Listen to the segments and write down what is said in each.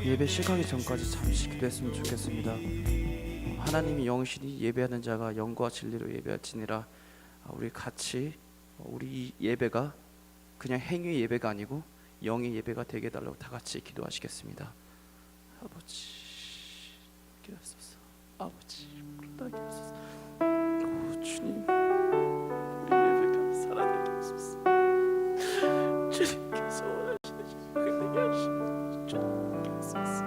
예배 시작하기 전까지 잠시 기도했으면 좋겠습니다. 하나님이 영신이 예배하는 자가 영과 진리로 예배할지니라. 우리 같이 우리 이 예배가 그냥 행위 예배가 아니고 영의 예배가 되게 해달라고 다 같이 기도하시겠습니다. 아버지 기도하소서. 아버지 부르다 기도하소서. 오 주님 우리 예배가 살아나게 하소서. 주님께서 원하시는 예배가 되게 하시옵소서. 주님께 하소서.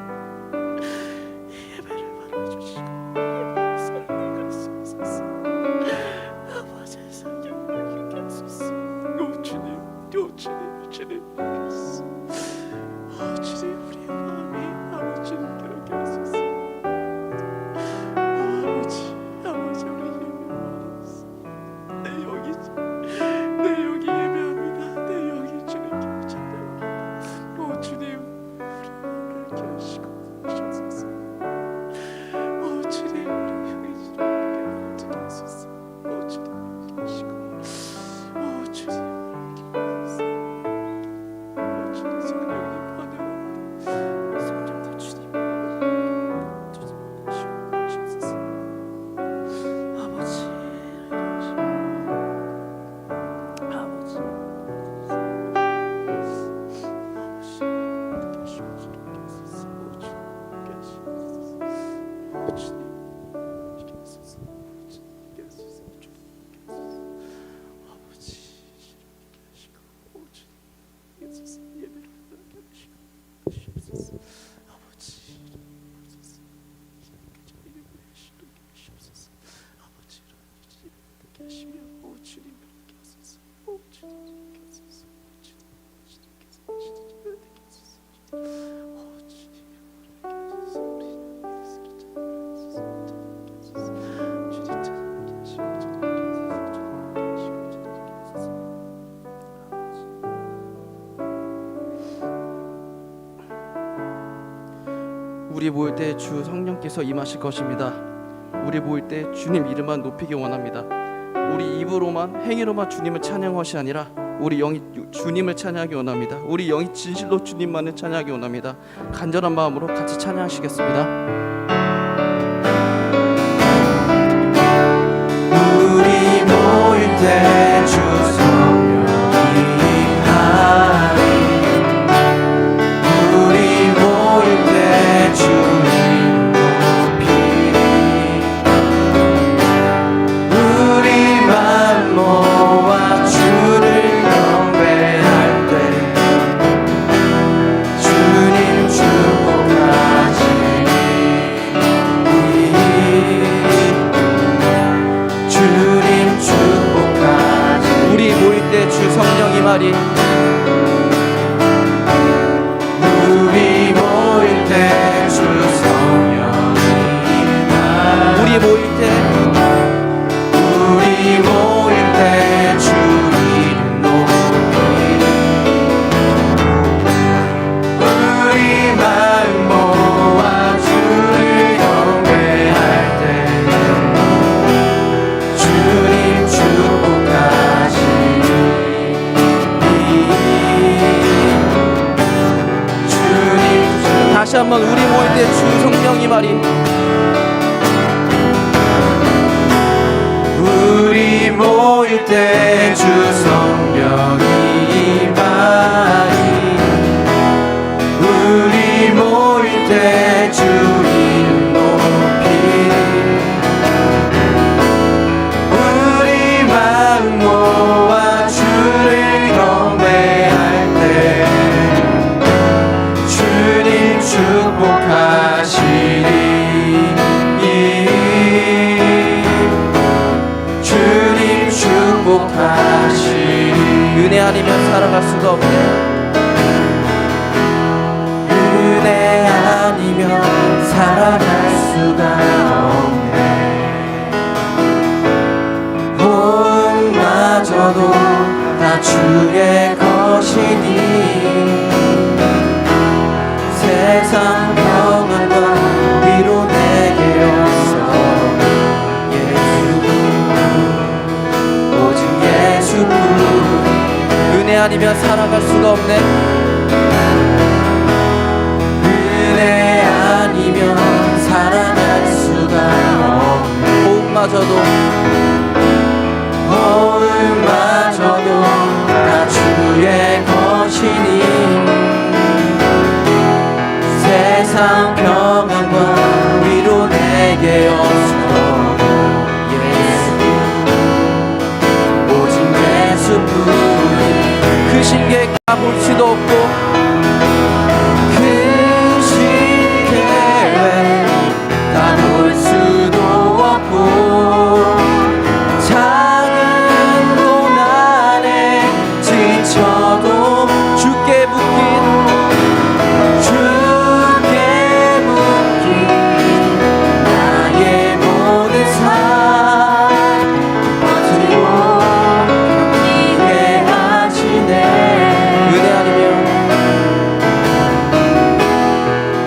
이 예배를 받아주시고 예배를 살아나게 하소서. 아버지 성령을 하소서. 오 주님, 오 주님, 주님 하소서. 오 주님 우리의 마음이 아버지를 그렇게 하소서. 아버지 우리 예배하소서. 내 영이 예배합니다. 내 영이 주님께 찬양합니다. 오 주님 우리를 그렇게 하시고 하소서. 오 주님 우리 영이 주님께 드리소서. 오 주님 그렇게 하시고 오 주님 그렇게 하소서. 오 주님 성령님 환영합니다. 성령님 주님 주시옵소서. 아버지 우리 모일 때 주 성령께서 임하실 것입니다. 우리 모일 때 주님 이름만 높이기 원합니다. 우리 입으로만 행위로만 주님을 찬양하는 것이 아니라 우리 영이 주님을 찬양하기 원합니다. 우리 영이 진실로 주님만을 찬양하기 원합니다. 간절한 마음으로 같이 찬양하시겠습니다. 우리 모일 때 주 성령이 임하리. 우리 모일 때 주님 높이리. 우리 맘 모아 주를 경배할 때 주님 축복하시리. 주님 축복하시리. 우리 모일 때 주 성령 임하리. 우리 모일 때 주 성령이 임하리. 우리 모일 때 우리 모일 때 주 이름 높이리. 우리 마음 모아 주를 경배할 때 주님 축복하시리. 주님 다시 한번 우리 모일 때 주 성령 임하리. 우리 모일 때 주 성령이 임하리. 우리 모일 때 주 이름 높이리. 우리 마음 모아 주를 경배할 때 주님 축복하시리. 주님 축복하시리. 은혜 아니면 살아갈 수가 없네. 은혜 아니면 살아갈 수가 없네. 호흡마저도 다 주의 것이니 세상 평안과 위로 내게 없어. 은혜 아니면 살아갈 수가 없네. 은혜 아니면 살아갈 수가 없네. 호흡마저도 호흡마저도 다 주의 것이니 세상 평안과 위로 내게 없어. 오직 예수뿐이. 그 신계 가볼 수도 없고 그 신계획 다 볼 수도 없고 작은 고난에 지쳐도 주께 묶인 나의 모든 삶 버티고 견디게 하시네. 은혜 아니면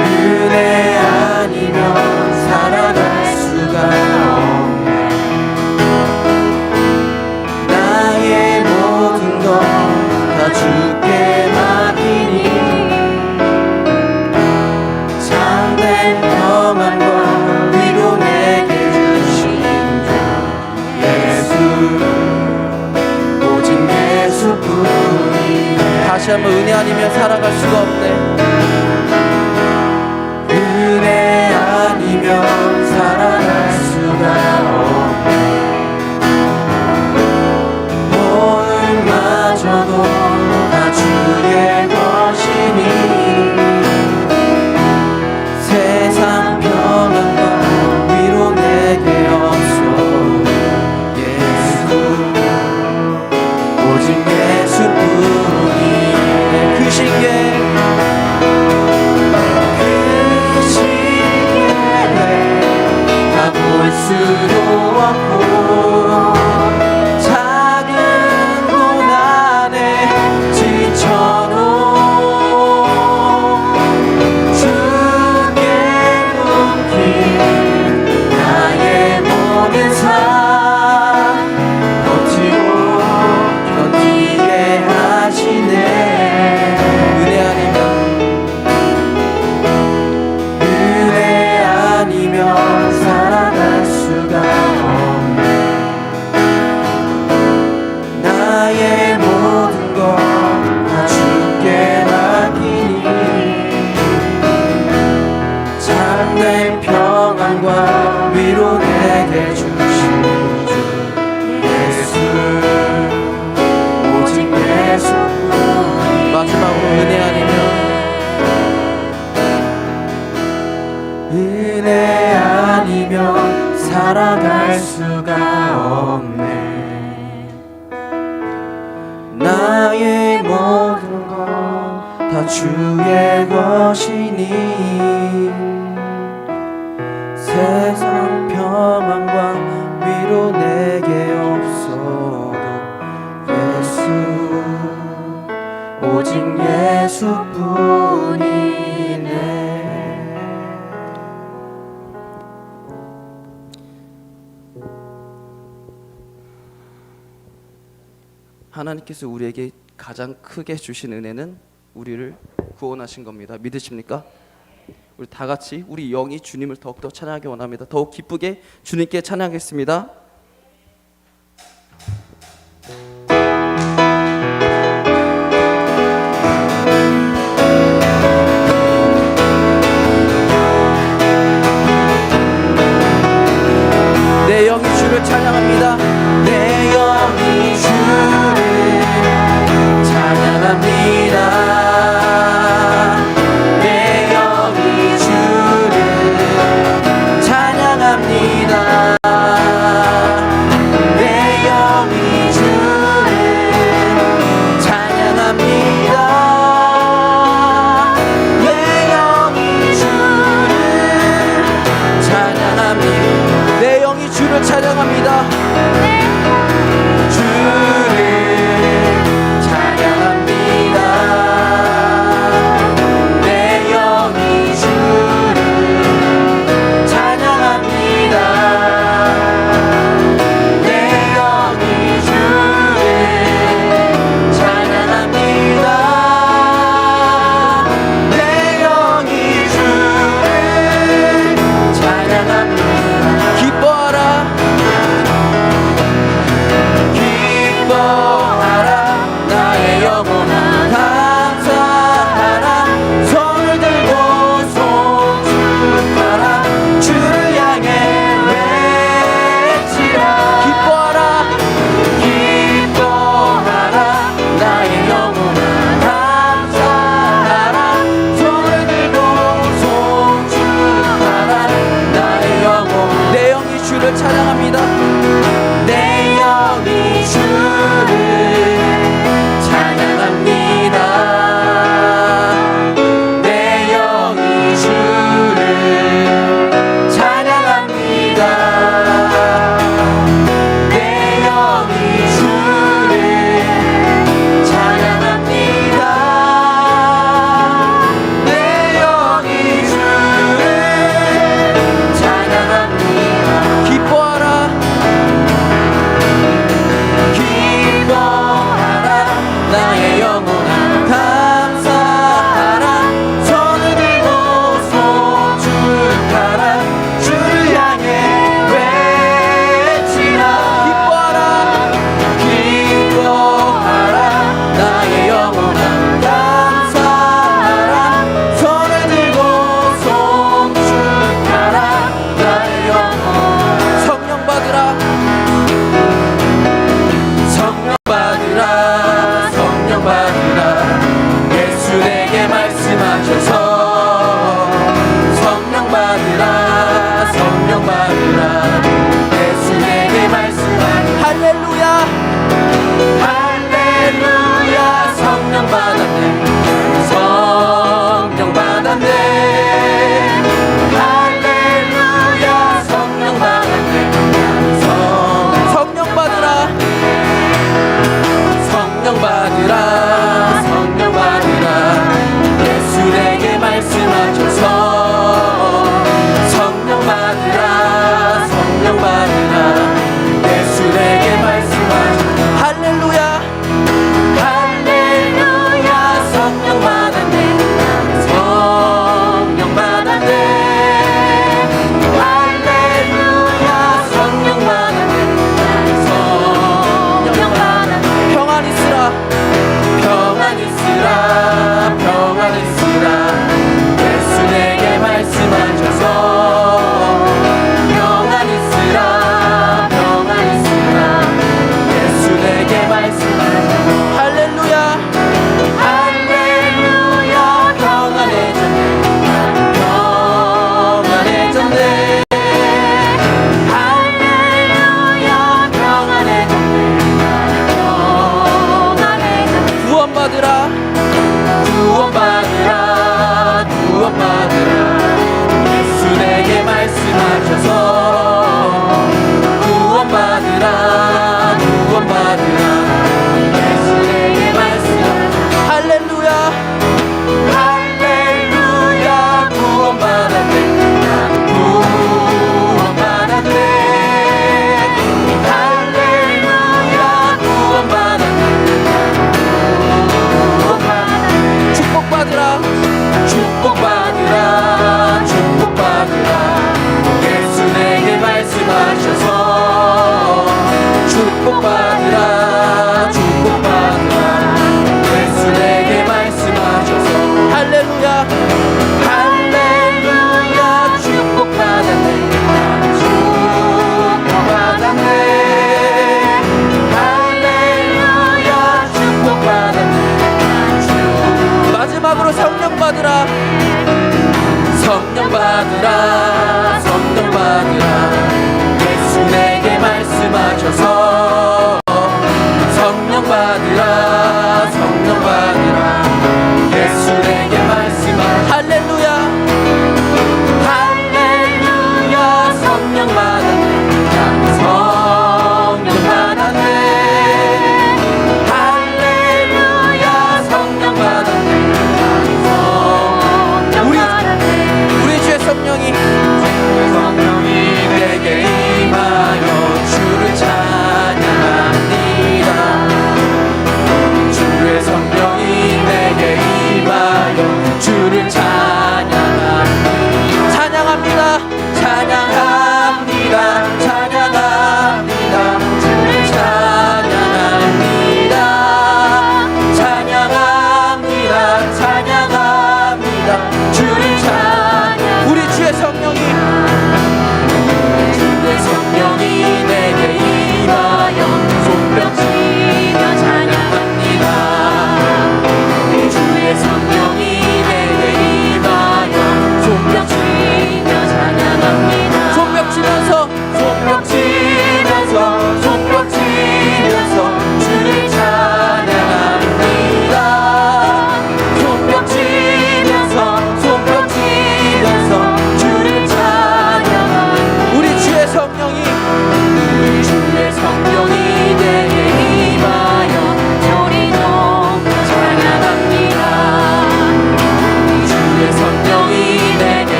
은혜 아니면 살아갈 수가 없네. 나의 모든 것 다 주께 맡기니 참된 평안과 위로 내게 주신 주 예수. 오직 예수뿐이. 다시 한번 은혜 아니면 살아갈 수가 없네. 은혜 아니면 살아갈 수가 없네. 호흡마저도 다 주의 것이니 세상 평안과 위로 내게 없소. 예수. 오직 예수뿐이. 그 신계 그 신계획 없네. 나의 모든 것 다 주의 것이니 세상 평안과 위로 내게 없어도 예수, 오직 예수뿐이네. 하나님께서 우리에게 가장 크게 주신 은혜는 우리를 구원하신 겁니다. 믿으십니까? 우리 다 같이 우리 영이 주님을 더욱더 찬양하기 원합니다. 더욱 기쁘게 주님께 찬양하겠습니다. 내 영이 주를 찬양합니다. 내 영이 주를 찬양합니다. 내 영이 주를 찬양합니다. 내 영이 주를 찬양합니다. 내 영이 주를 찬양합니다. 내 영이 주를 찬양합니다. 주를 찬양합니다. 축복받으라 축복받으라 예수 내게 말씀하셔서 할렐루야 할렐루야 축복받았네 축복받았네 할렐루야 축복받았네 마지막으로 성령 받으라. 성령 받으라 성령 받으라 예수 내게 말씀하셔서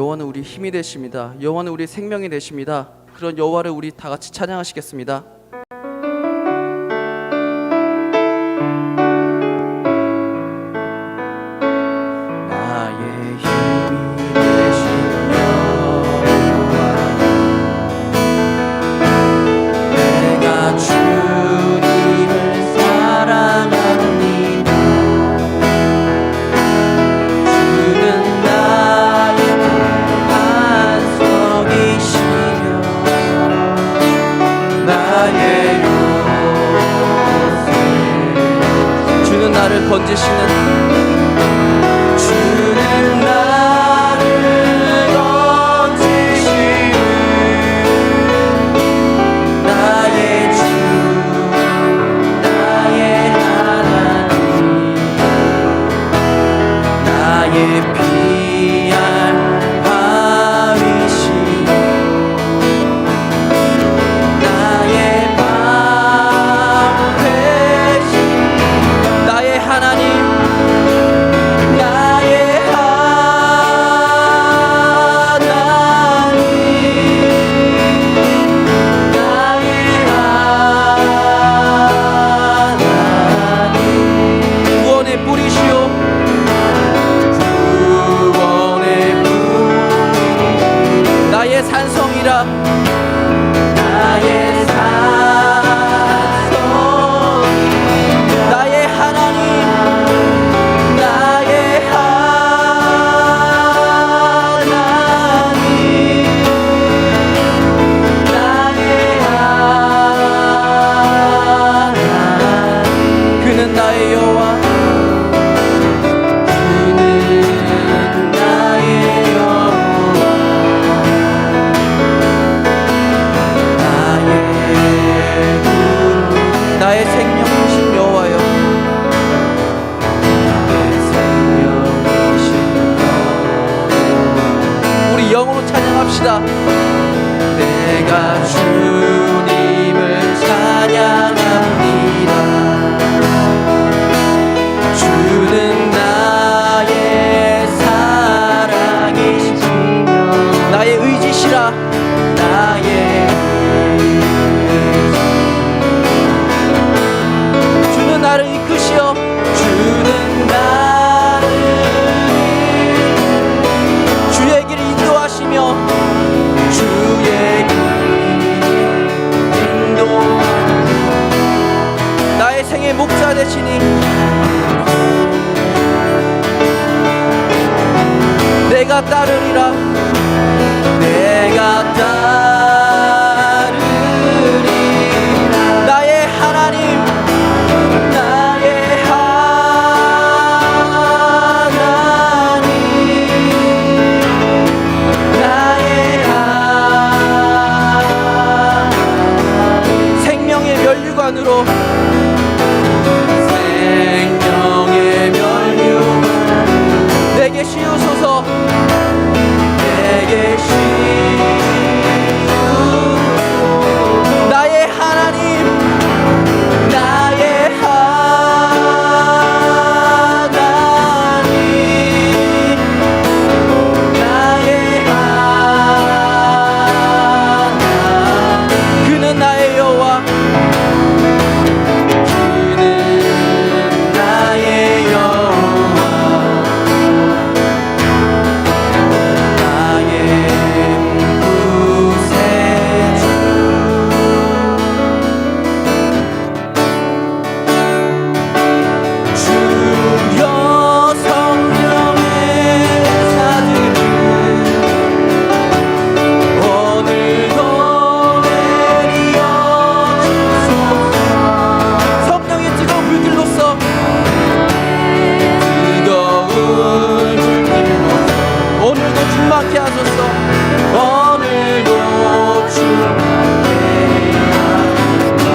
여호와는 우리 힘이 되십니다. 여호와는 우리 생명이 되십니다. 그런 여호와를 우리 다 같이 찬양하시겠습니다. 나의 힘이 되신 여호와, 내가 주님을 사랑합니다. 주는 나의 반석이시며 나의 요새, 주는 나를 건지시는, 주는 나를 건지시는 나의 주, 나의 하나님, 나의 피할 바위시며 나의 방 되신 나의 하나님, 나의 하나님, 구원의 뿌리시오, 구원의 뿌리, 나의 산성이라, 나의 산성, 나의 하나님, 나의 하나님, 나의 하나님, 그는 나의 여호와, 그는 나의 여호와, 나의 구, 나의 생명이신 여호와여, 나의 생명이신 여호와, 우리 영으로 찬양합시다. 내가 주님을 찬양합니다. 주는 나의 사랑이시며 나의 의지시라, 나의 의지, 주는 나를 이끄시어, 주는 나를 주의 길을 인도하시며 주의 길 인도, 나의 생의 목자 되시니 내가 따르리라, 내가 따르리라, 나의 하나님, 나의 하나님, 나의 하나님, 생명의 면류관으로, 생명의 면류관 내게 씌우소서, 내게 씌우소서, 나의 하나님, 나의 하나님, 나의 하나님, 그는 나의 여호와, 그는 나의 여호와, 나의 구세주, 주여 성령의 사들을 오늘도 내리어 주소서, 성령의 뜨거운 불길로서, 뜨거운 불길로서 오늘도 충만케 하소서, 오늘도 충만케 하소서,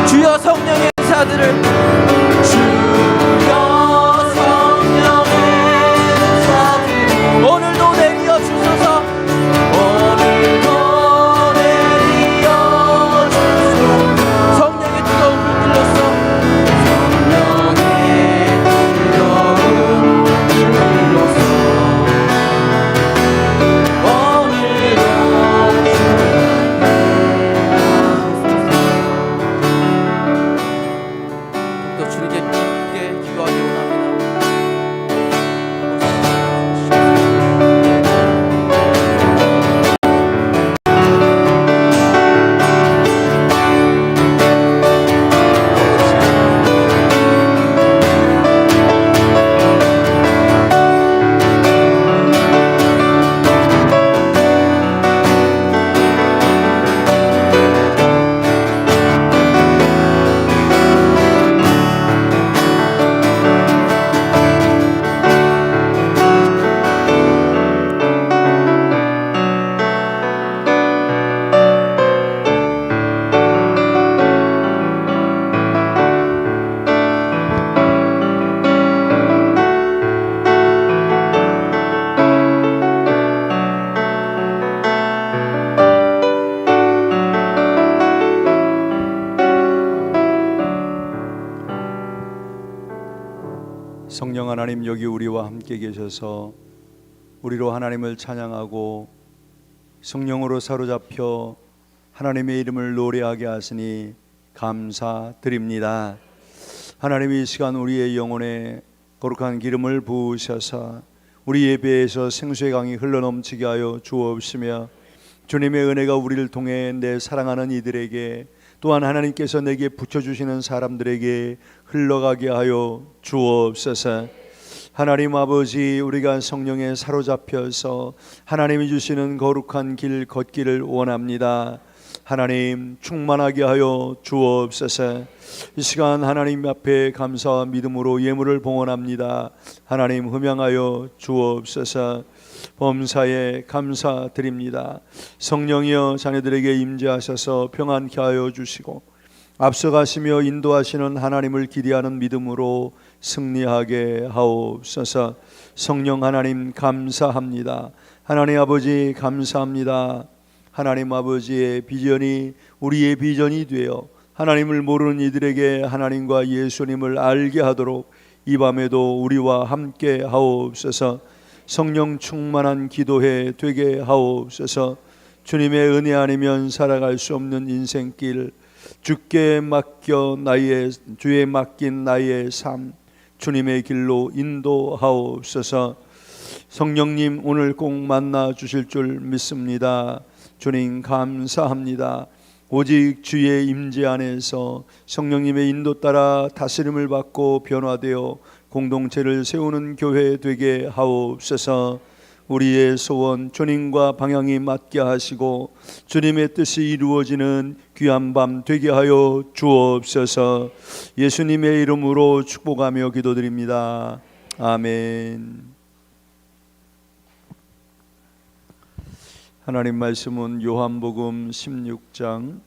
주여 성령의 사들을, 주여 성령의 사들을 오늘도 내리어 주소서, 오늘도 내리어 주소서, 성령의 뜨거운 불길로서, 성령의 뜨거운 불길로서 성령 하나님, 여기 우리와 함께 계셔서 우리로 하나님을 찬양하고 성령으로 사로잡혀 하나님의 이름을 노래하게 하시니 감사드립니다. 하나님, 이 시간 우리의 영혼에 거룩한 기름을 부으셔서 우리 예배에서 생수의 강이 흘러넘치게 하여 주옵시며, 주님의 은혜가 우리를 통해 내 사랑하는 이들에게, 또한 하나님께서 내게 붙여주시는 사람들에게 흘러가게 하여 주옵소서. 하나님 아버지, 우리가 성령에 사로잡혀서 하나님이 주시는 거룩한 길 걷기를 원합니다. 하나님, 충만하게 하여 주옵소서. 이 시간 하나님 앞에 감사와 믿음으로 예물을 봉헌합니다. 하나님, 흠양하여 주옵소서. 범사에 감사드립니다. 성령이여, 자녀들에게 임재하셔서 평안케 하여 주시고 앞서가시며 인도하시는 하나님을 기대하는 믿음으로 승리하게 하옵소서. 성령 하나님 감사합니다. 하나님 아버지 감사합니다. 하나님 아버지의 비전이 우리의 비전이 되어 하나님을 모르는 이들에게 하나님과 예수님을 알게 하도록 이 밤에도 우리와 함께 하옵소서. 성령 충만한 기도회 되게 하옵소서. 주님의 은혜 아니면 살아갈 수 없는 인생길, 주께 맡겨 주에 맡긴 나의 삶, 주님의 길로 인도하옵소서. 성령님, 오늘 꼭 만나 주실 줄 믿습니다. 주님 감사합니다. 오직 주의 임재 안에서 성령님의 인도 따라 다스림을 받고 변화되어 공동체를 세우는 교회 되게 하옵소서. 우리의 소원, 주님과 방향이 맞게 하시고 주님의 뜻이 이루어지는 귀한 밤 되게 하여 주옵소서. 예수님의 이름으로 축복하며 기도드립니다. 아멘. 하나님 말씀은 요한복음 16장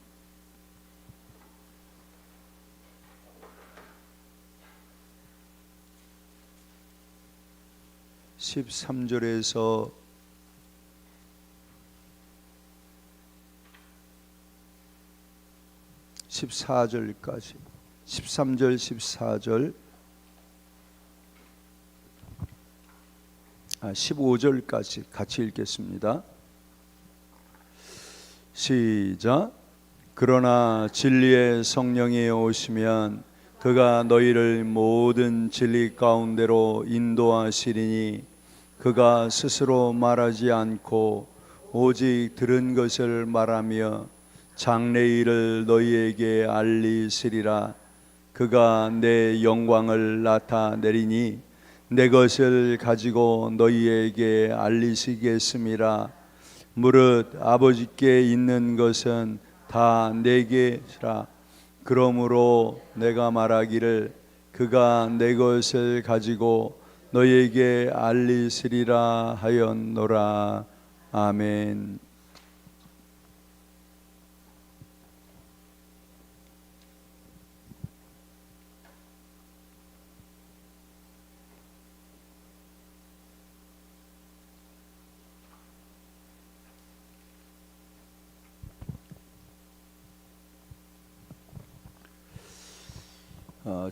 13절에서 14절까지, 13절 14절 15절까지 같이 읽겠습니다. 시작. 그러나 진리의 성령이 오시면 그가 너희를 모든 진리 가운데로 인도하시리니 그가 스스로 말하지 않고 오직 들은 것을 말하며 장래일을 너희에게 알리시리라. 그가 내 영광을 나타내리니 내 것을 가지고 너희에게 알리시겠음이라. 무릇 아버지께 있는 것은 다 내게라. 그러므로 내가 말하기를 그가 내 것을 가지고 너희에게 알리시리라 하였노라. 아멘.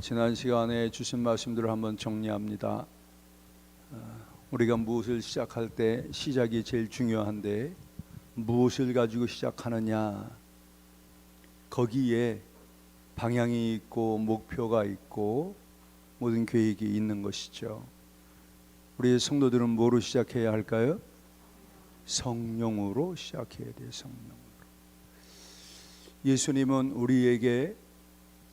지난 시간에 주신 말씀들을 한번 정리합니다. 우리가 무엇을 시작할 때 시작이 제일 중요한데 무엇을 가지고 시작하느냐, 거기에 방향이 있고 목표가 있고 모든 계획이 있는 것이죠. 우리 성도들은 뭐로 시작해야 할까요? 성령으로 시작해야 돼요. 성령으로. 예수님은 우리에게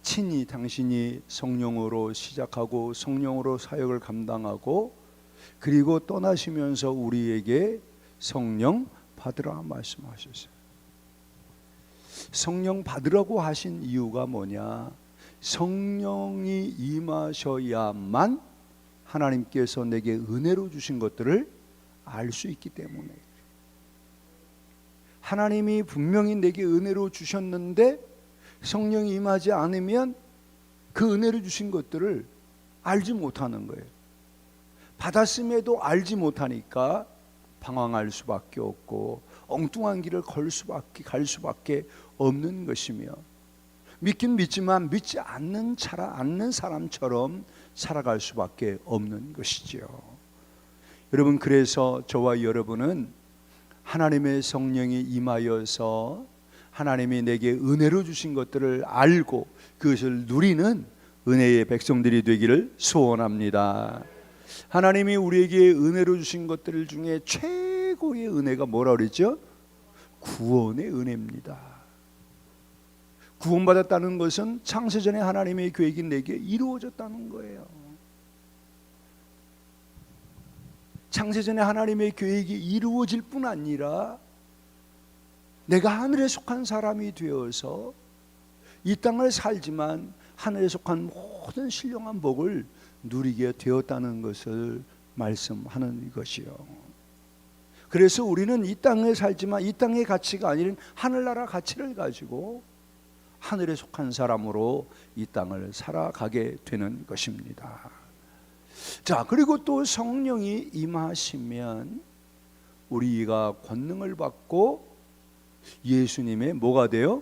친히 당신이 성령으로 시작하고 성령으로 사역을 감당하고 그리고 떠나시면서 우리에게 성령 받으라 말씀하셨어요. 성령 받으라고 하신 이유가 뭐냐? 성령이 임하셔야만 하나님께서 내게 은혜로 주신 것들을 알 수 있기 때문에. 하나님이 분명히 내게 은혜로 주셨는데 성령이 임하지 않으면 그 은혜를 주신 것들을 알지 못하는 거예요. 받았음에도 알지 못하니까 방황할 수밖에 없고 엉뚱한 길을 갈 수밖에 없는 것이며, 믿긴 믿지만 믿지 않는 사람처럼 살아갈 수밖에 없는 것이지요. 여러분, 그래서 저와 여러분은 하나님의 성령이 임하여서 하나님이 내게 은혜로 주신 것들을 알고 그것을 누리는 은혜의 백성들이 되기를 소원합니다. 하나님이 우리에게 은혜로 주신 것들 중에 최고의 은혜가 뭐라 그랬죠? 구원의 은혜입니다. 구원받았다는 것은 창세전에 하나님의 계획이 내게 이루어졌다는 거예요. 창세전에 하나님의 계획이 이루어질 뿐 아니라 내가 하늘에 속한 사람이 되어서 이 땅을 살지만 하늘에 속한 모든 신령한 복을 누리게 되었다는 것을 말씀하는 것이요. 그래서 우리는 이 땅에 살지만 이 땅의 가치가 아닌 하늘나라 가치를 가지고 하늘에 속한 사람으로 이 땅을 살아가게 되는 것입니다. 자, 그리고 또 성령이 임하시면 우리가 권능을 받고 예수님의 뭐가 돼요?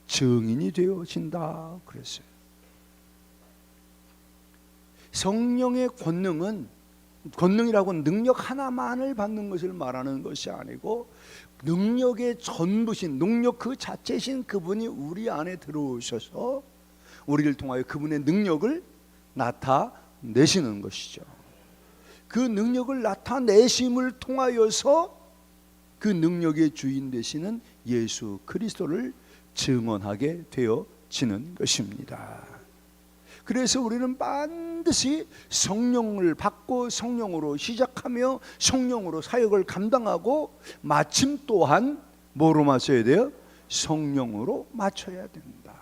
증인이 되어진다 그랬어요. 성령의 권능이라고는 능력 하나만을 받는 것을 말하는 것이 아니고 능력의 전부신, 능력 그 자체신 그분이 우리 안에 들어오셔서 우리를 통하여 그분의 능력을 나타내시는 것이죠. 그 능력을 나타내심을 통하여서 그 능력의 주인 되시는 예수 그리스도를 증언하게 되어지는 것입니다. 그래서 우리는 반드시 성령을 받고 성령으로 시작하며 성령으로 사역을 감당하고 마침 또한 뭐로 마쳐야 돼요? 성령으로 마쳐야 된다.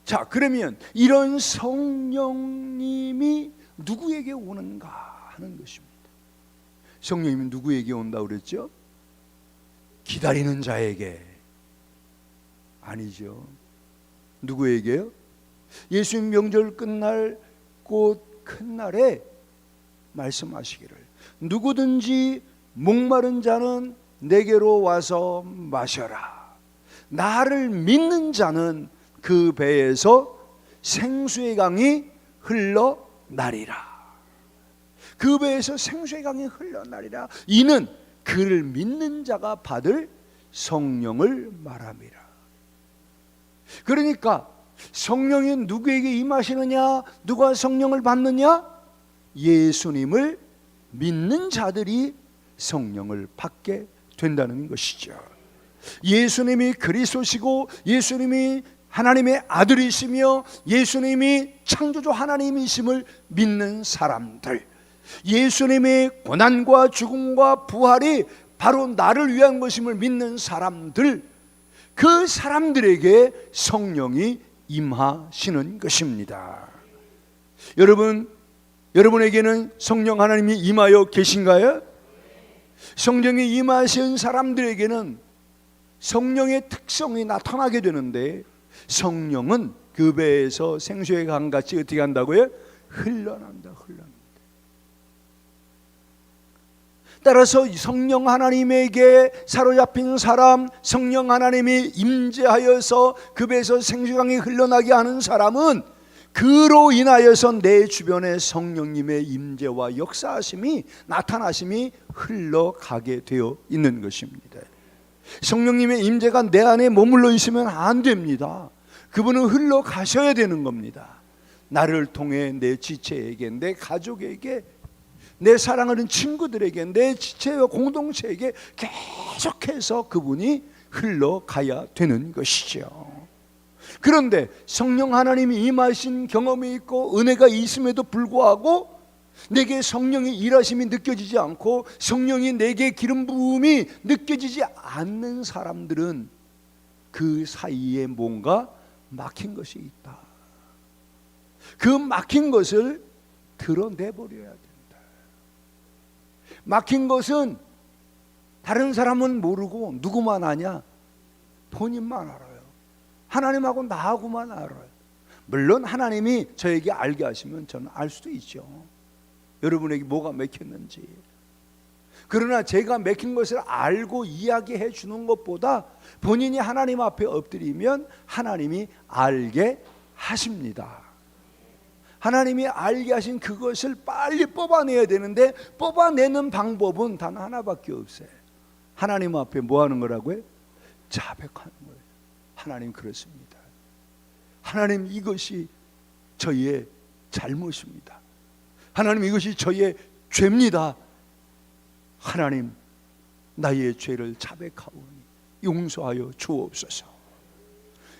자, 그러면 이런 성령님이 누구에게 오는가 하는 것입니다. 성령님이 누구에게 온다고 그랬죠? 기다리는 자에게. 아니죠. 누구에게요? 예수님 명절 끝날 곧 큰 날에 말씀하시기를 누구든지 목마른 자는 내게로 와서 마셔라. 나를 믿는 자는 그 배에서 생수의 강이 흘러나리라. 그 배에서 생수의 강이 흘러나리라. 이는 그를 믿는 자가 받을 성령을 말함이라. 그러니까 성령이 누구에게 임하시느냐? 누가 성령을 받느냐? 예수님을 믿는 자들이 성령을 받게 된다는 것이죠. 예수님이 그리스도시고 예수님이 하나님의 아들이시며 예수님이 창조주 하나님이심을 믿는 사람들, 예수님의 고난과 죽음과 부활이 바로 나를 위한 것임을 믿는 사람들, 그 사람들에게 성령이 임하시는 것입니다. 여러분에게는 성령 하나님이 임하여 계신가요? 성령이 임하신 사람들에게는 성령의 특성이 나타나게 되는데 성령은 그 배에서 생수의 강같이 어떻게 한다고요? 흘러난다. 따라서 성령 하나님에게 사로잡힌 사람, 성령 하나님이 임재하여서 그 배에서 생수강이 흘러나게 하는 사람은 그로 인하여서 내 주변에 성령님의 임재와 역사하심이 나타나심이 흘러가게 되어 있는 것입니다. 성령님의 임재가 내 안에 머물러 있으면 안 됩니다. 그분은 흘러가셔야 되는 겁니다. 나를 통해 내 지체에게, 내 가족에게, 내 사랑하는 친구들에게, 내 지체와 공동체에게 계속해서 그분이 흘러가야 되는 것이죠. 그런데 성령 하나님이 임하신 경험이 있고 은혜가 있음에도 불구하고 내게 성령의 일하심이 느껴지지 않고 성령이 내게 기름 부음이 느껴지지 않는 사람들은 그 사이에 뭔가 막힌 것이 있다. 그 막힌 것을 드러내버려야 된다. 막힌 것은 다른 사람은 모르고 누구만 아냐? 본인만 알아요. 하나님하고 나하고만 알아요. 물론 하나님이 저에게 알게 하시면 저는 알 수도 있죠. 여러분에게 뭐가 막혔는지. 그러나 제가 맥힌 것을 알고 이야기해 주는 것보다 본인이 하나님 앞에 엎드리면 하나님이 알게 하십니다. 하나님이 알게 하신 그것을 빨리 뽑아내야 되는데 뽑아내는 방법은 단 하나밖에 없어요. 하나님 앞에 뭐 하는 거라고요? 자백하는 거예요. 하나님 그렇습니다. 하나님 이것이 저희의 잘못입니다. 하나님 이것이 저희의 죄입니다. 하나님 나의 죄를 자백하오니 용서하여 주옵소서.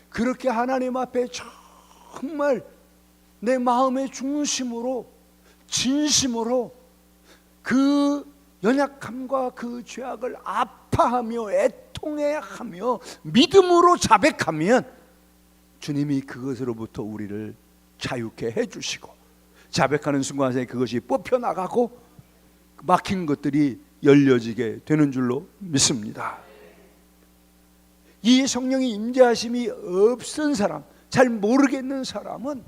그렇게 하나님 앞에 정말 내 마음의 중심으로 진심으로 그 연약함과 그 죄악을 아파하며 애통해하며 믿음으로 자백하면 주님이 그것으로부터 우리를 자유케 해주시고 자백하는 순간에 그것이 뽑혀나가고 막힌 것들이 열려지게 되는 줄로 믿습니다. 이 성령의 임재하심이 없은 사람, 잘 모르겠는 사람은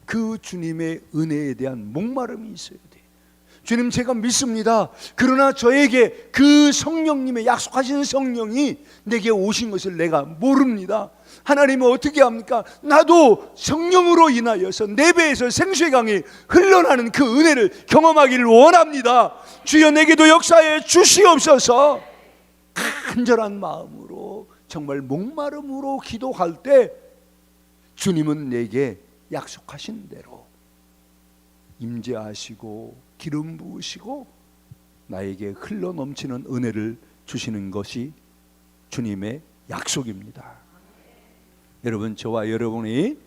그 주님의 은혜에 대한 목마름이 있어야 돼요. 주님 제가 믿습니다. 그러나 저에게 그 성령님의 약속하신 성령이 내게 오신 것을 내가 모릅니다. 하나님은 어떻게 합니까? 나도 성령으로 인하여서 내 배에서 생수의 강이 흘러나는 그 은혜를 경험하기를 원합니다. 주여 내게도 역사해 주시옵소서. 간절한 마음으로 정말 목마름으로 기도할 때 주님은 내게 약속하신 대로 임재하시고 기름 부으시고 나에게 흘러넘치는 은혜를 주시는 것이 주님의 약속입니다. 여러분 저와 여러분이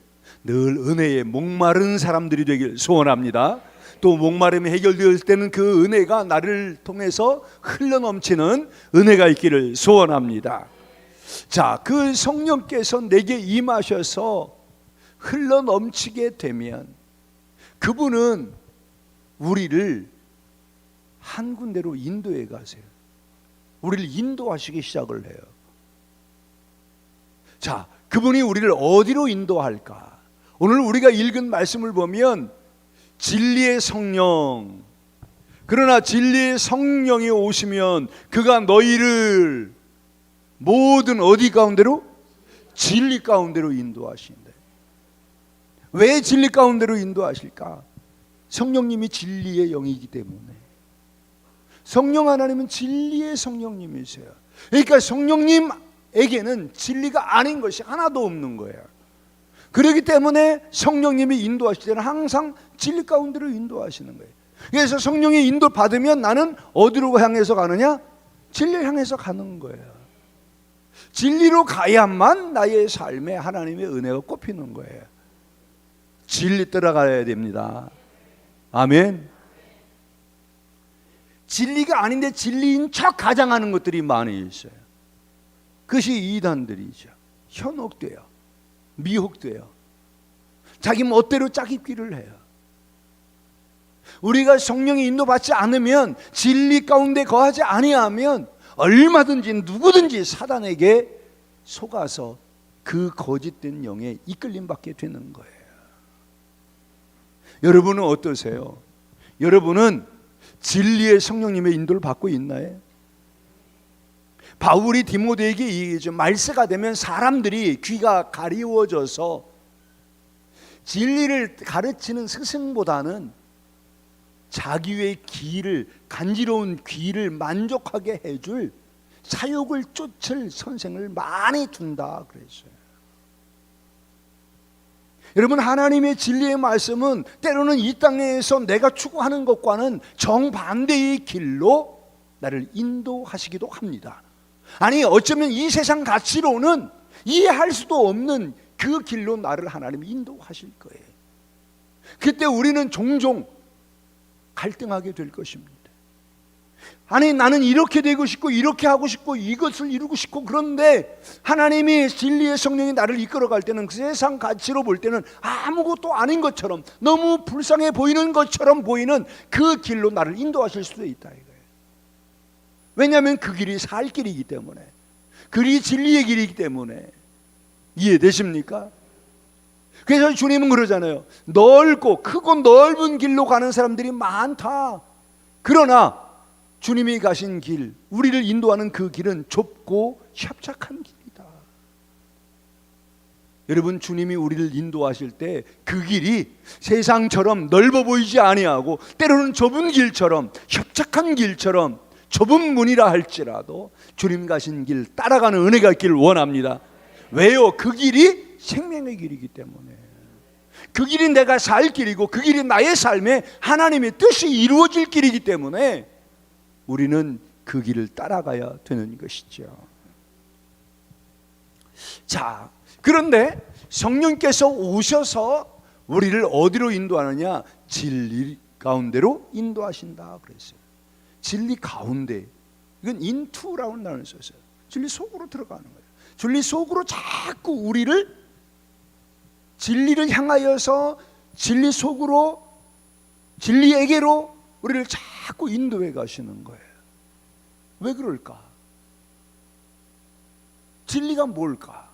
늘 은혜에 목마른 사람들이 되길 소원합니다. 또 목마름이 해결될 때는 그 은혜가 나를 통해서 흘러넘치는 은혜가 있기를 소원합니다. 자, 그 성령께서 내게 임하셔서 흘러넘치게 되면 그분은 우리를 한 군데로 인도해 가세요. 우리를 인도하시기 시작을 해요. 자, 그분이 우리를 어디로 인도할까? 오늘 우리가 읽은 말씀을 보면 진리의 성령, 그러나 진리의 성령이 오시면 그가 너희를 모든 어디 가운데로? 진리 가운데로 인도하신다. 왜 진리 가운데로 인도하실까? 성령님이 진리의 영이기 때문에. 성령 하나님은 진리의 성령님이세요. 그러니까 성령님에게는 진리가 아닌 것이 하나도 없는 거예요. 그렇기 때문에 성령님이 인도하실 때는 항상 진리 가운데로 인도하시는 거예요. 그래서 성령의 인도 받으면 나는 어디로 향해서 가느냐? 진리를 향해서 가는 거예요. 진리로 가야만 나의 삶에 하나님의 은혜가 꼽히는 거예요. 진리 따라가야 됩니다. 아멘. 진리가 아닌데 진리인 척 가장하는 것들이 많이 있어요. 그것이 이단들이죠. 현혹돼요. 미혹돼요. 자기 멋대로 짜깁기를 해요. 우리가 성령의 인도받지 않으면, 진리 가운데 거하지 아니하면 얼마든지 누구든지 사단에게 속아서 그 거짓된 영에 이끌림 받게 되는 거예요. 여러분은 어떠세요? 여러분은 진리의 성령님의 인도를 받고 있나요? 바울이 디모데에게 얘기했죠. 말세가 되면 사람들이 귀가 가리워져서 진리를 가르치는 스승보다는 자기의 귀를, 간지러운 귀를 만족하게 해줄 사욕을 쫓을 선생을 많이 둔다 그랬어요. 여러분, 하나님의 진리의 말씀은 때로는 이 땅에서 내가 추구하는 것과는 정반대의 길로 나를 인도하시기도 합니다. 아니, 어쩌면 이 세상 가치로는 이해할 수도 없는 그 길로 나를 하나님이 인도하실 거예요. 그때 우리는 종종 갈등하게 될 것입니다. 아니, 나는 이렇게 되고 싶고 이렇게 하고 싶고 이것을 이루고 싶고, 그런데 하나님이 진리의 성령이 나를 이끌어갈 때는 그 세상 가치로 볼 때는 아무것도 아닌 것처럼, 너무 불쌍해 보이는 것처럼 보이는 그 길로 나를 인도하실 수도 있다 이거예요. 왜냐하면 그 길이 살 길이기 때문에, 그리 진리의 길이기 때문에. 이해되십니까? 그래서 주님은 그러잖아요. 넓고 크고 넓은 길로 가는 사람들이 많다. 그러나 주님이 가신 길, 우리를 인도하는 그 길은 좁고 협착한 길이다. 여러분, 주님이 우리를 인도하실 때 그 길이 세상처럼 넓어 보이지 아니하고 때로는 좁은 길처럼, 협착한 길처럼, 좁은 문이라 할지라도 주님 가신 길 따라가는 은혜가 있기를 원합니다. 왜요? 그 길이 생명의 길이기 때문에. 그 길이 내가 살 길이고 그 길이 나의 삶에 하나님의 뜻이 이루어질 길이기 때문에 우리는 그 길을 따라가야 되는 것이죠. 자, 그런데 성령께서 오셔서 우리를 어디로 인도하느냐? 진리 가운데로 인도하신다 그랬어요. 진리 가운데, 이건 into라고 단어를 썼어요. 진리 속으로 들어가는 거예요. 진리 속으로 자꾸 우리를, 진리를 향하여서 진리 속으로, 진리에게로 우리를 자꾸 인도해 가시는 거예요. 왜 그럴까? 진리가 뭘까?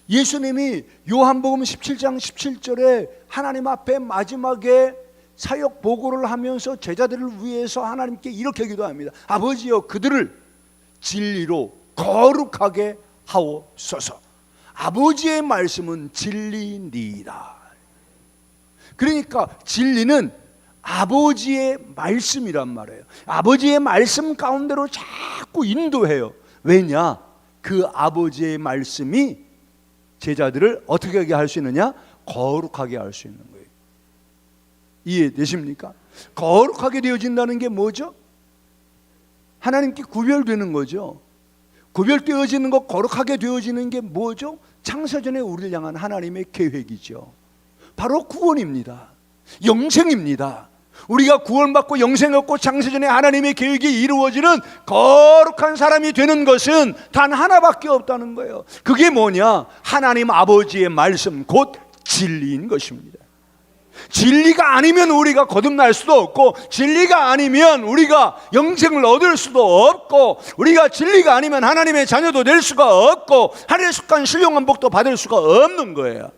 예수님이 요한복음 17장 17절에 하나님 앞에 마지막에 사역 보고를 하면서 제자들을 위해서 하나님께 이렇게 기도합니다. 아버지여, 그들을 진리로 거룩하게 하옵소서. 아버지의 말씀은 진리니이다. 그러니까 진리는 아버지의 말씀이란 말이에요. 아버지의 말씀 가운데로 자꾸 인도해요. 왜냐? 그 아버지의 말씀이 제자들을 어떻게 하게 할 수 있느냐? 거룩하게 할 수 있는 거예요. 이해되십니까? 거룩하게 되어진다는 게 뭐죠? 하나님께 구별되는 거죠. 구별되어지는 것, 거룩하게 되어지는 게 뭐죠? 창세전에 우리를 향한 하나님의 계획이죠. 바로 구원입니다. 영생입니다. 우리가 구원받고 영생 얻고 창세전에 하나님의 계획이 이루어지는 거룩한 사람이 되는 것은 단 하나밖에 없다는 거예요. 그게 뭐냐? 하나님 아버지의 말씀, 곧 진리인 것입니다. 진리가 아니면 우리가 거듭날 수도 없고, 진리가 아니면 우리가 영생을 얻을 수도 없고, 우리가 진리가 아니면 하나님의 자녀도 될 수가 없고, 하늘에 속한 신령한 복도 받을 수가 없는 거예요.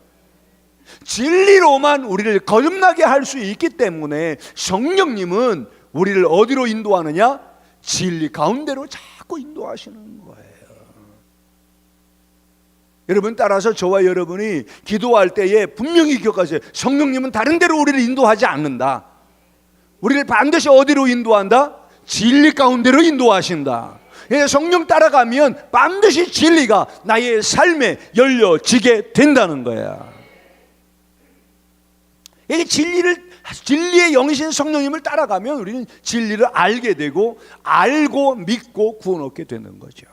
진리로만 우리를 거듭나게 할 수 있기 때문에 성령님은 우리를 어디로 인도하느냐? 진리 가운데로 자꾸 인도하시는 거예요. 여러분, 따라서 저와 여러분이 기도할 때에 분명히 기억하세요. 성령님은 다른 데로 우리를 인도하지 않는다. 우리를 반드시 어디로 인도한다? 진리 가운데로 인도하신다. 성령 따라가면 반드시 진리가 나의 삶에 열려지게 된다는 거야. 이게 진리의 영이신 성령님을 따라가면 우리는 진리를 알게 되고, 알고 믿고 구원 얻게 되는 거죠.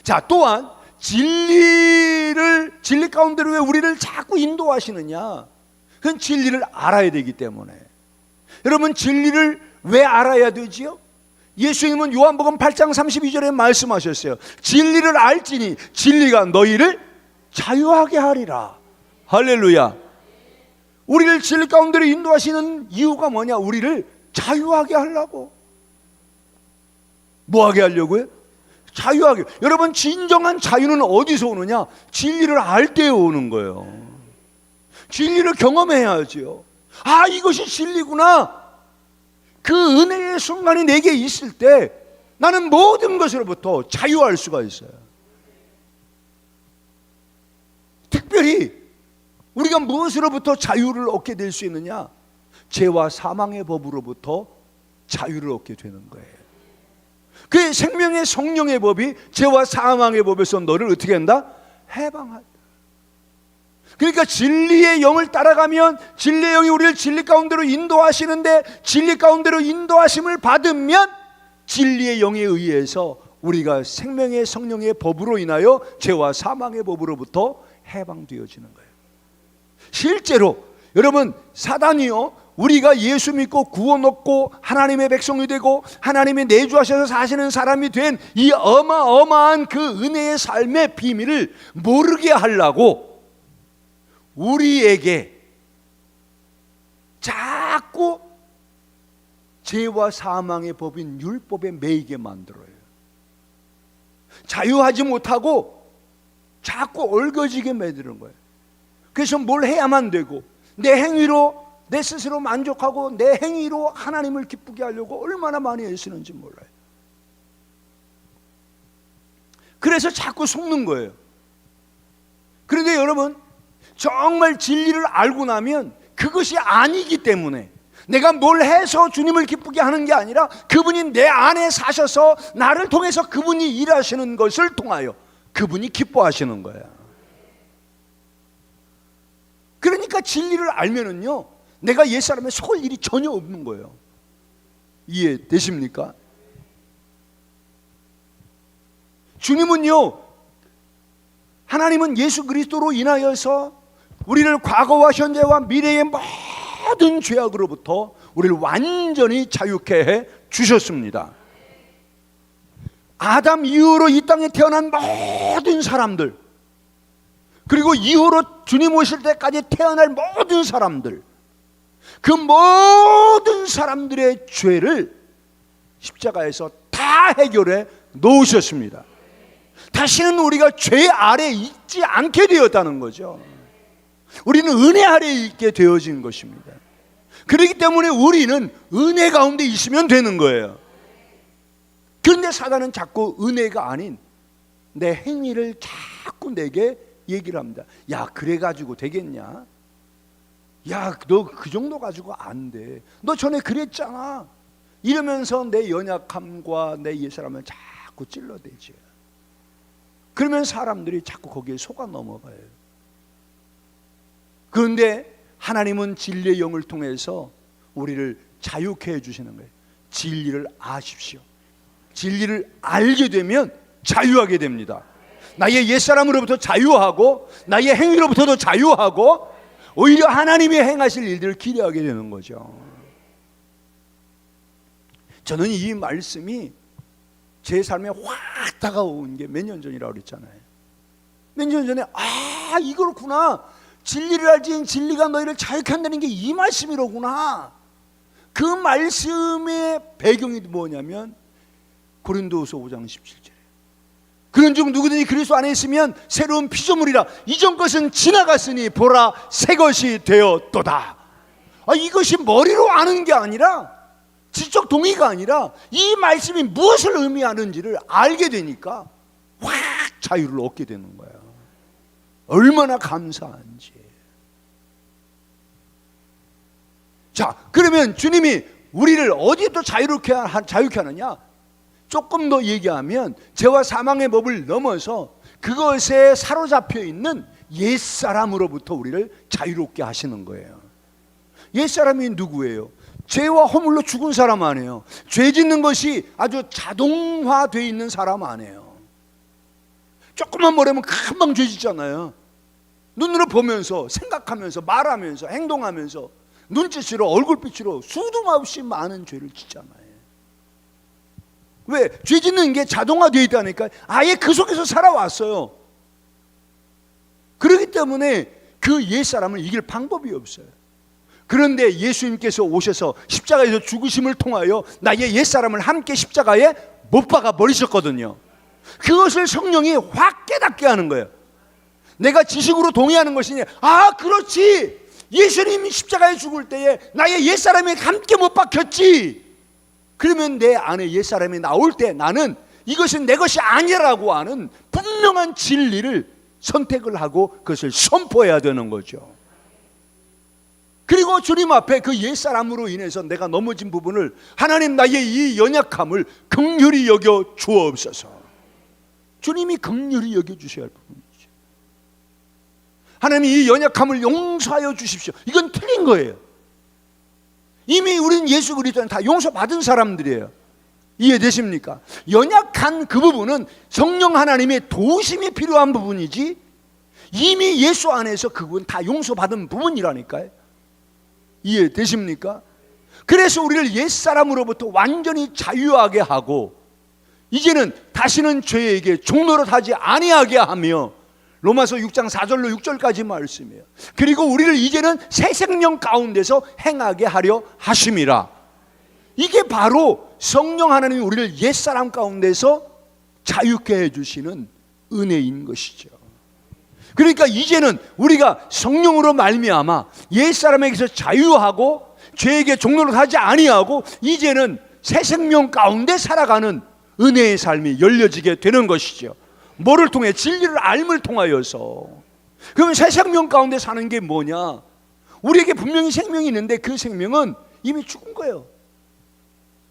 자, 또한 진리 가운데로 왜 우리를 자꾸 인도하시느냐? 그건 진리를 알아야 되기 때문에. 여러분, 진리를 왜 알아야 되지요? 예수님은 요한복음 8장 32절에 말씀하셨어요. 진리를 알지니 진리가 너희를 자유하게 하리라. 할렐루야. 우리를 진리 가운데로 인도하시는 이유가 뭐냐? 우리를 자유하게 하려고. 뭐하게 하려고요? 자유하게. 여러분, 진정한 자유는 어디서 오느냐? 진리를 알 때 오는 거예요. 진리를 경험해야지요. 아, 이것이 진리구나. 그 은혜의 순간이 내게 있을 때 나는 모든 것으로부터 자유할 수가 있어요. 특별히 우리가 무엇으로부터 자유를 얻게 될 수 있느냐? 죄와 사망의 법으로부터 자유를 얻게 되는 거예요. 그 생명의 성령의 법이 죄와 사망의 법에서 너를 어떻게 한다? 해방한다. 그러니까 진리의 영을 따라가면 진리의 영이 우리를 진리 가운데로 인도하시는데, 진리 가운데로 인도하심을 받으면 진리의 영에 의해서 우리가 생명의 성령의 법으로 인하여 죄와 사망의 법으로부터 해방되어지는 거예요. 실제로 여러분, 사단이요, 우리가 예수 믿고 구원 얻고 하나님의 백성이 되고 하나님의 내주하셔서 사시는 사람이 된 이 어마어마한 그 은혜의 삶의 비밀을 모르게 하려고 우리에게 자꾸 죄와 사망의 법인 율법에 매이게 만들어요. 자유하지 못하고 자꾸 얽어지게 만드는 거예요. 그래서 뭘 해야만 되고, 내 행위로 내 스스로 만족하고 내 행위로 하나님을 기쁘게 하려고 얼마나 많이 애쓰는지 몰라요. 그래서 자꾸 속는 거예요. 그런데 여러분, 정말 진리를 알고 나면 그것이 아니기 때문에, 내가 뭘 해서 주님을 기쁘게 하는 게 아니라 그분이 내 안에 사셔서 나를 통해서 그분이 일하시는 것을 통하여 그분이 기뻐하시는 거예요. 그러니까 진리를 알면은요, 내가 옛사람에 속을 일이 전혀 없는 거예요. 이해되십니까? 주님은요, 하나님은 예수 그리스도로 인하여서 우리를 과거와 현재와 미래의 모든 죄악으로부터 우리를 완전히 자유케 해 주셨습니다. 아담 이후로 이 땅에 태어난 모든 사람들, 그리고 이후로 주님 오실 때까지 태어날 모든 사람들, 그 모든 사람들의 죄를 십자가에서 다 해결해 놓으셨습니다. 다시는 우리가 죄 아래 있지 않게 되었다는 거죠. 우리는 은혜 아래 있게 되어진 것입니다. 그렇기 때문에 우리는 은혜 가운데 있으면 되는 거예요. 그런데 사단은 자꾸 은혜가 아닌 내 행위를 자꾸 내게 얘기를 합니다. 야, 그래가지고 되겠냐? 야, 너 그 정도 가지고 안 돼. 너 전에 그랬잖아. 이러면서 내 연약함과 내 옛사람을 자꾸 찔러대죠. 그러면 사람들이 자꾸 거기에 속아 넘어가요. 그런데 하나님은 진리의 영을 통해서 우리를 자유케 해주시는 거예요. 진리를 아십시오. 진리를 알게 되면 자유하게 됩니다. 나의 옛사람으로부터 자유하고 나의 행위로부터도 자유하고 오히려 하나님이 행하실 일들을 기대하게 되는 거죠. 저는 이 말씀이 제 삶에 확 다가온 게 몇 년 전이라고 그랬잖아요. 몇 년 전에 이거구나. 진리를 알지 진리가 너희를 자유케 한다는 게 이 말씀이로구나. 그 말씀의 배경이 뭐냐면 고린도후서 5장 17절에 그런즉 누구든지 그리스도 안에 있으면 새로운 피조물이라 이전 것은 지나갔으니 보라 새 것이 되었도다. 이것이 머리로 아는 게 아니라 지적 동의가 아니라 이 말씀이 무엇을 의미하는지를 알게 되니까 확 자유를 얻게 되는 거예요. 얼마나 감사한지. 자, 그러면 주님이 우리를 어디에 또 자유케 하느냐? 조금 더 얘기하면 죄와 사망의 법을 넘어서 그것에 사로잡혀 있는 옛사람으로부터 우리를 자유롭게 하시는 거예요. 옛사람이 누구예요? 죄와 허물로 죽은 사람 아니에요. 죄 짓는 것이 아주 자동화되어 있는 사람 아니에요. 조금만 뭐라면 금방 죄 짓잖아요. 눈으로 보면서 생각하면서 말하면서 행동하면서 눈짓으로 얼굴빛으로 수도 없이 많은 죄를 짓잖아요. 왜? 죄 짓는 게 자동화되어 있다니까. 아예 그 속에서 살아왔어요. 그렇기 때문에 그 옛사람을 이길 방법이 없어요. 그런데 예수님께서 오셔서 십자가에서 죽으심을 통하여 나의 옛사람을 함께 십자가에 못 박아 버리셨거든요. 그것을 성령이 확 깨닫게 하는 거예요. 내가 지식으로 동의하는 것이니 그렇지, 예수님이 십자가에 죽을 때에 나의 옛사람이 함께 못 박혔지. 그러면 내 안에 옛사람이 나올 때 나는 이것은 내 것이 아니라고 하는 분명한 진리를 선택을 하고 그것을 선포해야 되는 거죠. 그리고 주님 앞에 그 옛사람으로 인해서 내가 넘어진 부분을 하나님 나의 이 연약함을 긍휼히 여겨 주옵소서. 주님이 긍휼히 여겨 주셔야 할 부분이죠. 하나님 이 연약함을 용서하여 주십시오. 이건 틀린 거예요. 이미 우린 예수 그리스도는 다 용서받은 사람들이에요. 이해되십니까? 연약한 그 부분은 성령 하나님의 도우심이 필요한 부분이지 이미 예수 안에서 그분 다 용서받은 부분이라니까요. 이해되십니까? 그래서 우리를 옛사람으로부터 완전히 자유하게 하고 이제는 다시는 죄에게 종노릇하지 아니하게 하며 로마서 6장 4절로 6절까지 말씀이에요. 그리고 우리를 이제는 새 생명 가운데서 행하게 하려 하심이라. 이게 바로 성령 하나님이 우리를 옛사람 가운데서 자유케 해주시는 은혜인 것이죠. 그러니까 이제는 우리가 성령으로 말미암아 옛사람에게서 자유하고 죄에게 종노릇 하지 아니하고 이제는 새 생명 가운데 살아가는 은혜의 삶이 열려지게 되는 것이죠. 뭐를 통해? 진리를 알을 통하여서. 그러면 새 생명 가운데 사는 게 뭐냐? 우리에게 분명히 생명이 있는데 그 생명은 이미 죽은 거예요.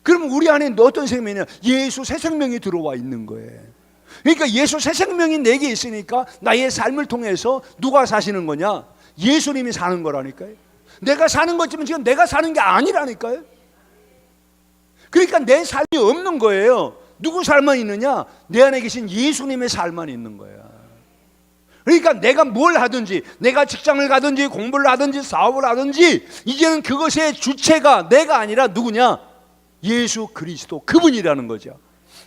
그러면 우리 안에 어떤 생명이냐? 예수 새 생명이 들어와 있는 거예요. 그러니까 예수 새 생명이 내게 있으니까 나의 삶을 통해서 누가 사시는 거냐? 예수님이 사는 거라니까요. 내가 사는 거지만 지금 내가 사는 게 아니라니까요. 그러니까 내 삶이 없는 거예요. 누구 삶만 있느냐? 내 안에 계신 예수님의 삶만 있는 거야. 그러니까 내가 뭘 하든지, 내가 직장을 가든지 공부를 하든지 사업을 하든지 이제는 그것의 주체가 내가 아니라 누구냐? 예수 그리스도, 그분이라는 거죠.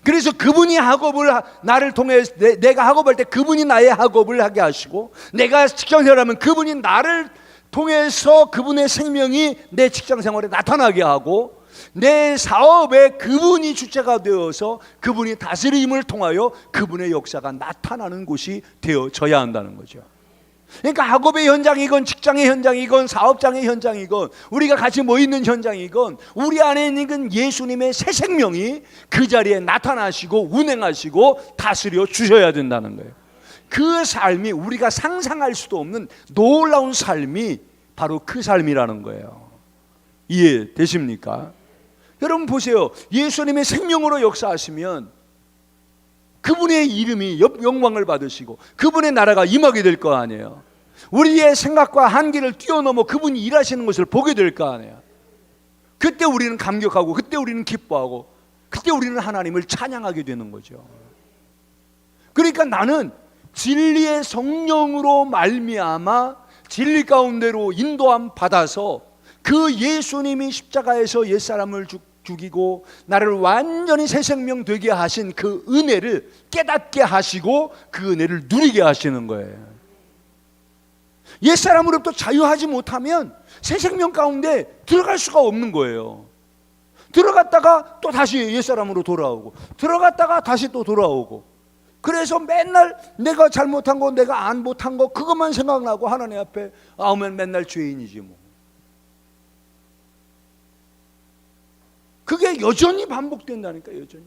그래서 그분이 학업을 나를 통해 내가 학업할 때 그분이 나의 학업을 하게 하시고, 내가 직장생활하면 그분이 나를 통해서 그분의 생명이 내 직장생활에 나타나게 하고, 내 사업에 그분이 주체가 되어서 그분이 다스림을 통하여 그분의 역사가 나타나는 곳이 되어져야 한다는 거죠. 그러니까 학업의 현장이건 직장의 현장이건 사업장의 현장이건 우리가 같이 모이는 현장이건 우리 안에 있는 예수님의 새 생명이 그 자리에 나타나시고 운행하시고 다스려 주셔야 된다는 거예요. 그 삶이 우리가 상상할 수도 없는 놀라운 삶이 바로 그 삶이라는 거예요. 이해되십니까? 여러분 보세요. 예수님의 생명으로 역사하시면 그분의 이름이 영광을 받으시고 그분의 나라가 임하게 될 거 아니에요. 우리의 생각과 한계를 뛰어넘어 그분이 일하시는 것을 보게 될 거 아니에요. 그때 우리는 감격하고 그때 우리는 기뻐하고 그때 우리는 하나님을 찬양하게 되는 거죠. 그러니까 나는 진리의 성령으로 말미암아 진리 가운데로 인도함 받아서 그 예수님이 십자가에서 옛사람을 죽이고 나를 완전히 새 생명 되게 하신 그 은혜를 깨닫게 하시고 그 은혜를 누리게 하시는 거예요. 옛사람으로부터 자유하지 못하면 새 생명 가운데 들어갈 수가 없는 거예요. 들어갔다가 또 다시 옛사람으로 돌아오고 들어갔다가 다시 또 돌아오고, 그래서 맨날 내가 잘못한 거 내가 안 못한 거 그것만 생각나고 하나님 앞에 아우면 맨날 죄인이지 뭐. 그게 여전히 반복된다니까. 여전히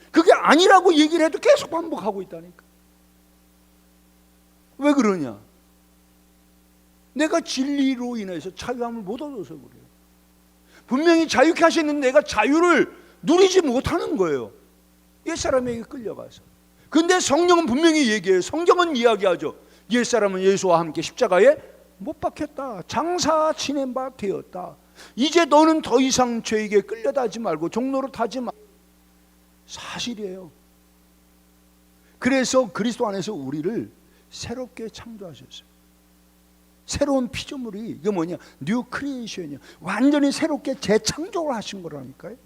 그게 아니라고 얘기를 해도 계속 반복하고 있다니까. 왜 그러냐? 내가 진리로 인해서 자유함을 못 얻어서 그래요. 분명히 자유케 하셨는데 내가 자유를 누리지 못하는 거예요. 옛사람에게 끌려가서. 근데 성령은 분명히 얘기해요. 성경은 이야기하죠. 옛사람은 예수와 함께 십자가에 못 박혔다. 장사 지낸 바 되었다. 이제 너는 더 이상 죄에게 끌려다지 말고 종노릇 하지 마. 사실이에요. 그래서 그리스도 안에서 우리를 새롭게 창조하셨어요. 새로운 피조물이, 이게 뭐냐? 뉴 크리에이션이야. 완전히 새롭게 재창조를 하신 거라니까요.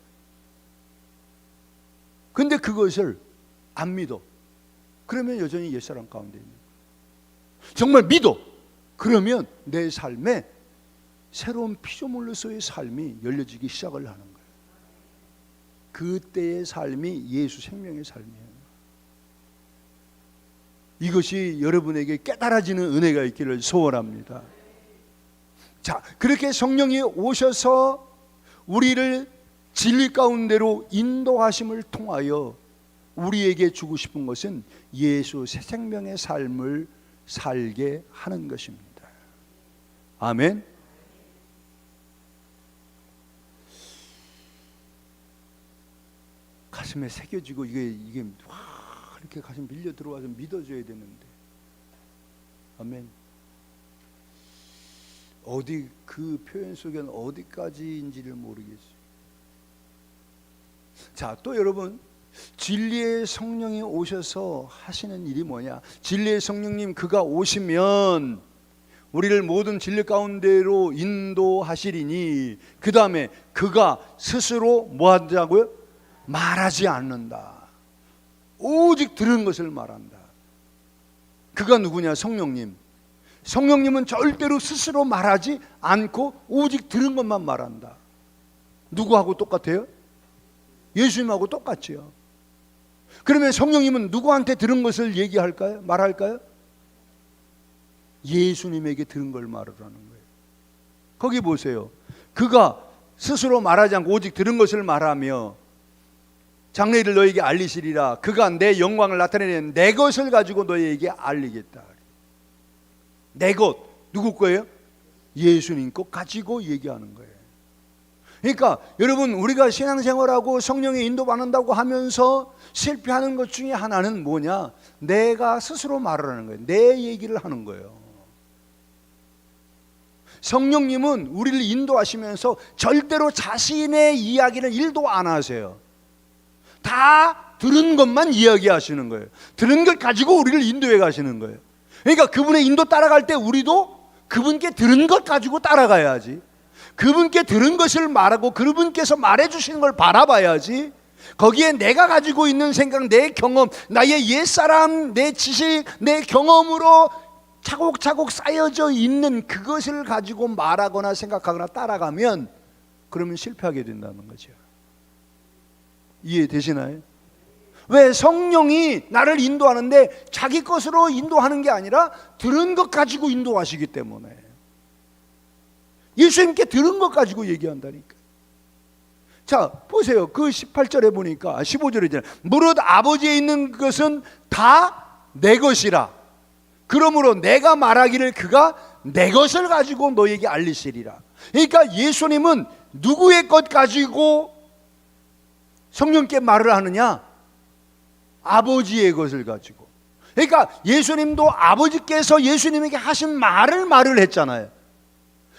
근데 그것을 안 믿어. 그러면 여전히 옛사람 가운데 있는 거예요. 정말 믿어. 그러면 내 삶에 새로운 피조물로서의 삶이 열려지기 시작을 하는 거예요. 그때의 삶이 예수 생명의 삶이에요. 이것이 여러분에게 깨달아지는 은혜가 있기를 소원합니다. 자, 그렇게 성령이 오셔서 우리를 진리 가운데로 인도하심을 통하여 우리에게 주고 싶은 것은 예수 새 생명의 삶을 살게 하는 것입니다. 아멘. 가슴에 새겨지고 이게 이렇게 가슴 밀려 들어와서 믿어줘야 되는데. 아멘. 어디 그 표현 속에는 어디까지인지를 모르겠어요. 자, 또 여러분, 진리의 성령이 오셔서 하시는 일이 뭐냐? 진리의 성령님 그가 오시면 우리를 모든 진리 가운데로 인도하시리니, 그 다음에 그가 스스로 뭐 한다고요? 말하지 않는다. 오직 들은 것을 말한다. 그가 누구냐? 성령님. 성령님은 절대로 스스로 말하지 않고 오직 들은 것만 말한다. 누구하고 똑같아요? 예수님하고 똑같지요. 그러면 성령님은 누구한테 들은 것을 얘기할까요? 말할까요? 예수님에게 들은 걸 말하라는 거예요. 거기 보세요. 그가 스스로 말하지 않고 오직 들은 것을 말하며 장래일을 너에게 알리시리라. 그가 내 영광을 나타내는 내 것을 가지고 너에게 알리겠다. 내 것, 누구 거예요? 예수님 것 가지고 얘기하는 거예요. 그러니까 여러분, 우리가 신앙생활하고 성령의 인도받는다고 하면서 실패하는 것 중에 하나는 뭐냐? 내가 스스로 말을 하는 거예요. 내 얘기를 하는 거예요. 성령님은 우리를 인도하시면서 절대로 자신의 이야기를 1도 안 하세요. 다 들은 것만 이야기하시는 거예요. 들은 걸 가지고 우리를 인도해 가시는 거예요. 그러니까 그분의 인도 따라갈 때 우리도 그분께 들은 것 가지고 따라가야지. 그분께 들은 것을 말하고 그분께서 말해주시는 걸 바라봐야지. 거기에 내가 가지고 있는 생각, 내 경험, 나의 옛사람, 내 지식, 내 경험으로 차곡차곡 쌓여져 있는 그것을 가지고 말하거나 생각하거나 따라가면 그러면 실패하게 된다는 거죠. 이해되시나요? 왜? 성령이 나를 인도하는데 자기 것으로 인도하는 게 아니라 들은 것 가지고 인도하시기 때문에. 예수님께 들은 것 가지고 얘기한다니까. 자, 보세요. 그 18절에 보니까 15절에 무릇 아버지에 있는 것은 다 내 것이라. 그러므로 내가 말하기를 그가 내 것을 가지고 너에게 알리시리라. 그러니까 예수님은 누구의 것 가지고 성령께 말을 하느냐? 아버지의 것을 가지고. 그러니까 예수님도 아버지께서 예수님에게 하신 말을 했잖아요.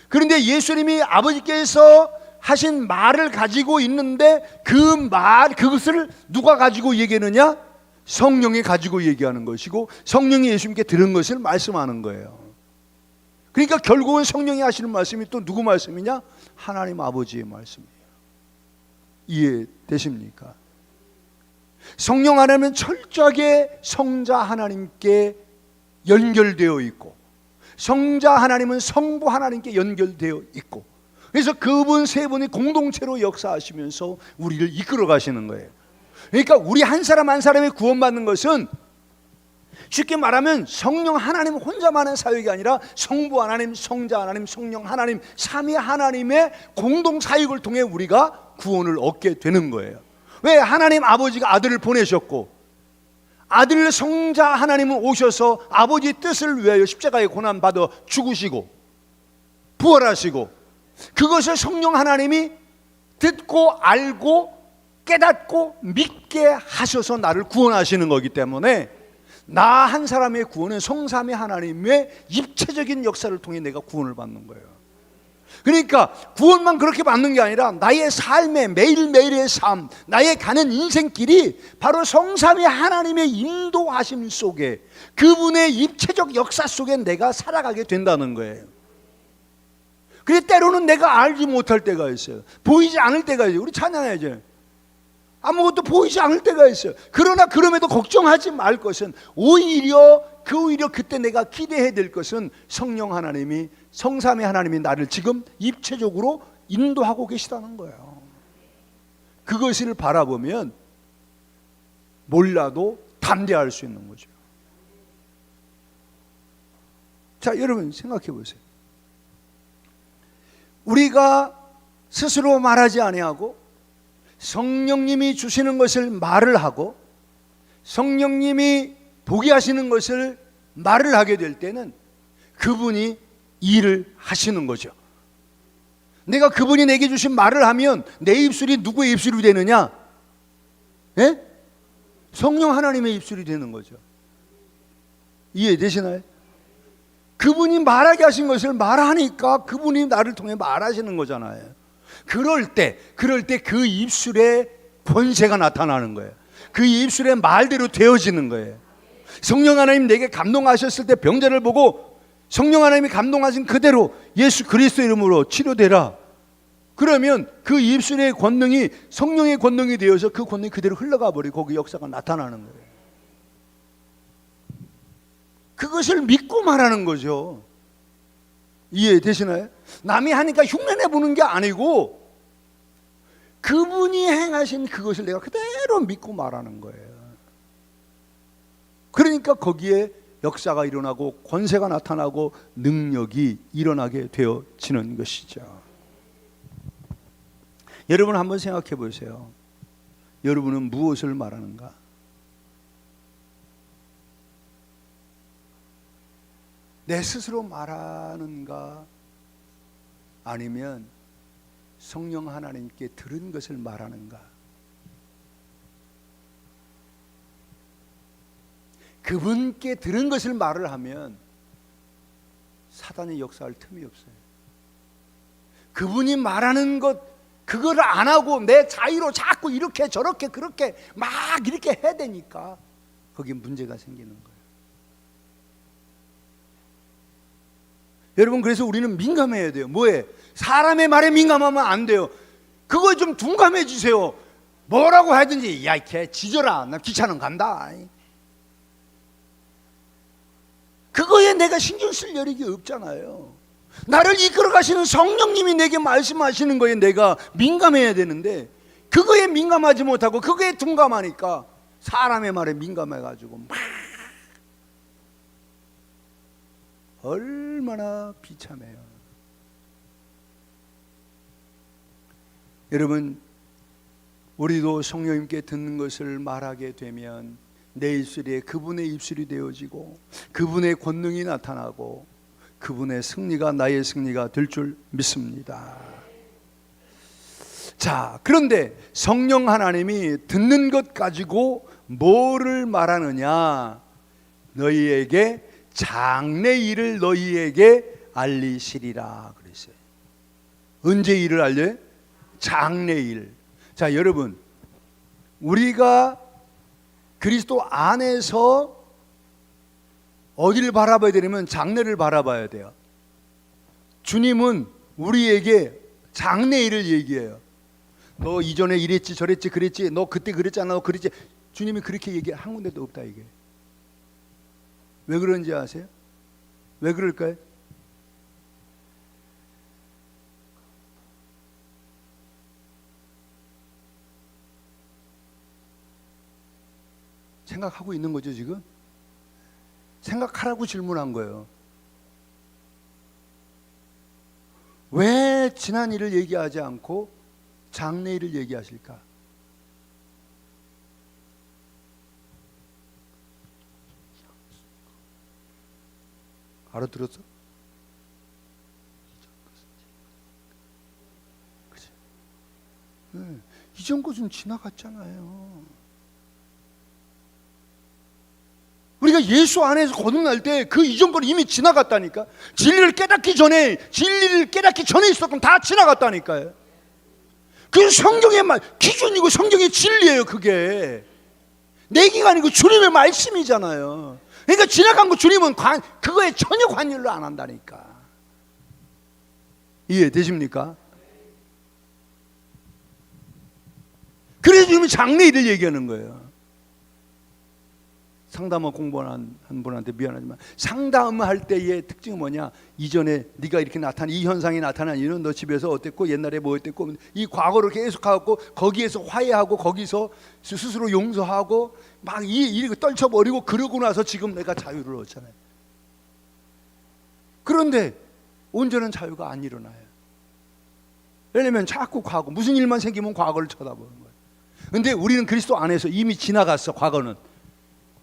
그런데 예수님이 아버지께서 하신 말을 가지고 있는데 그것을 누가 가지고 얘기하느냐? 성령이 가지고 얘기하는 것이고 성령이 예수님께 들은 것을 말씀하는 거예요. 그러니까 결국은 성령이 하시는 말씀이 또 누구 말씀이냐? 하나님 아버지의 말씀이에요. 이해되십니까? 성령 안에는 철저하게 성자 하나님께 연결되어 있고 성자 하나님은 성부 하나님께 연결되어 있고 그래서 그분 세 분이 공동체로 역사하시면서 우리를 이끌어 가시는 거예요. 그러니까 우리 한 사람 한 사람이 구원받는 것은 쉽게 말하면 성령 하나님 혼자만의 사역이 아니라 성부 하나님, 성자 하나님, 성령 하나님, 삼위 하나님의 공동 사역을 통해 우리가 구원을 얻게 되는 거예요. 왜? 하나님 아버지가 아들을 보내셨고 아들 성자 하나님은 오셔서 아버지의 뜻을 위하여 십자가에 고난받아 죽으시고 부활하시고 그것을 성령 하나님이 듣고 알고 깨닫고 믿게 하셔서 나를 구원하시는 거기 때문에 나 한 사람의 구원은 성삼위 하나님의 입체적인 역사를 통해 내가 구원을 받는 거예요. 그러니까 구원만 그렇게 받는 게 아니라 나의 삶의 매일매일의 삶, 나의 가는 인생길이 바로 성삼위 하나님의 인도하심 속에 그분의 입체적 역사 속에 내가 살아가게 된다는 거예요. 그래 때로는 내가 알지 못할 때가 있어요. 보이지 않을 때가 있어요. 우리 찬양해야죠. 아무것도 보이지 않을 때가 있어요. 그러나 그럼에도 걱정하지 말 것은 오히려 그때 내가 기대해야 될 것은 성령 하나님이 성삼위 하나님이 나를 지금 입체적으로 인도하고 계시다는 거예요. 그것을 바라보면 몰라도 담대할 수 있는 거죠. 자, 여러분 생각해 보세요. 우리가 스스로 말하지 아니하고 성령님이 주시는 것을 말을 하고 성령님이 보게 하시는 것을 말을 하게 될 때는 그분이 일을 하시는 거죠. 내가 그분이 내게 주신 말을 하면 내 입술이 누구의 입술이 되느냐? 예? 성령 하나님의 입술이 되는 거죠. 이해되시나요? 그분이 말하게 하신 것을 말하니까 그분이 나를 통해 말하시는 거잖아요. 그럴 때 그 입술에 권세가 나타나는 거예요. 그 입술에 말대로 되어지는 거예요. 성령 하나님 내게 감동하셨을 때 병자를 보고 성령 하나님이 감동하신 그대로 예수 그리스도 이름으로 치료되라. 그러면 그 입술의 권능이 성령의 권능이 되어서 그 권능이 그대로 흘러가 버리고 그 역사가 나타나는 거예요. 그것을 믿고 말하는 거죠. 이해되시나요? 남이 하니까 흉내내 보는 게 아니고 그분이 행하신 그것을 내가 그대로 믿고 말하는 거예요. 그러니까 거기에 역사가 일어나고 권세가 나타나고 능력이 일어나게 되어지는 것이죠. 여러분 한번 생각해 보세요. 여러분은 무엇을 말하는가? 내 스스로 말하는가? 아니면 성령 하나님께 들은 것을 말하는가? 그분께 들은 것을 말을 하면 사단이 역사할 틈이 없어요. 그분이 말하는 것 그거를 안 하고 내 자유로 자꾸 이렇게 저렇게 그렇게 막 이렇게 해야 되니까 거기에 문제가 생기는 거예요. 여러분 그래서 우리는 민감해야 돼요. 뭐에? 사람의 말에 민감하면 안 돼요. 그거에 좀 둔감해지세요. 뭐라고 하든지 야 걔 지져라 나 귀찮은 간다. 그거에 내가 신경 쓸 여력이 없잖아요. 나를 이끌어 가시는 성령님이 내게 말씀하시는 거에 내가 민감해야 되는데 그거에 민감하지 못하고 그거에 둔감하니까 사람의 말에 민감해가지고 막 얼마나 비참해요. 여러분 우리도 성령님께 듣는 것을 말하게 되면 내 입술에 그분의 입술이 되어지고 그분의 권능이 나타나고 그분의 승리가 나의 승리가 될 줄 믿습니다. 자, 그런데 성령 하나님이 듣는 것 가지고 뭐를 말하느냐? 너희에게 장래일을 너희에게 알리시리라 그랬어요. 언제 일을 알려요? 장래일. 자, 여러분 우리가 그리스도 안에서 어디를 바라봐야 되냐면 장래를 바라봐야 돼요. 주님은 우리에게 장래일을 얘기해요. 너 이전에 이랬지 저랬지 그랬지 너 그때 그랬잖아 너 그랬지. 주님이 그렇게 얘기 한 군데도 없다 이게. 왜 그런지 아세요? 왜 그럴까요? 생각하고 있는 거죠 지금? 생각하라고 질문한 거예요. 왜 지난 일을 얘기하지 않고 장래 일을 얘기하실까? 알아들었어? 그치? 네, 이전 것은 지나갔잖아요. 우리가 예수 안에서 거듭날 때 그 이전 건 이미 지나갔다니까. 진리를 깨닫기 전에 있었던 다 지나갔다니까요. 그 성경의 말 기준이고 성경의 진리예요. 그게 내기가 아니고 주님의 말씀이잖아요. 그러니까 지나간 거 주님은 그거에 전혀 관여를 안 한다니까. 이해되십니까? 그래서 주님이 장래일을 얘기하는 거예요. 상담원 공부한 한 분한테 미안하지만 상담할 때의 특징은 뭐냐? 이전에 네가 이렇게 이 현상이 나타난 이유는 너 집에서 어땠고 옛날에 뭐 어땠고 이 과거를 계속하고 거기에서 화해하고 거기서 스스로 용서하고 막 이렇게 떨쳐버리고 그러고 나서 지금 내가 자유를 얻잖아요. 그런데 온전한 자유가 안 일어나요. 왜냐면 자꾸 과거 무슨 일만 생기면 과거를 쳐다보는 거예요. 근데 우리는 그리스도 안에서 이미 지나갔어. 과거는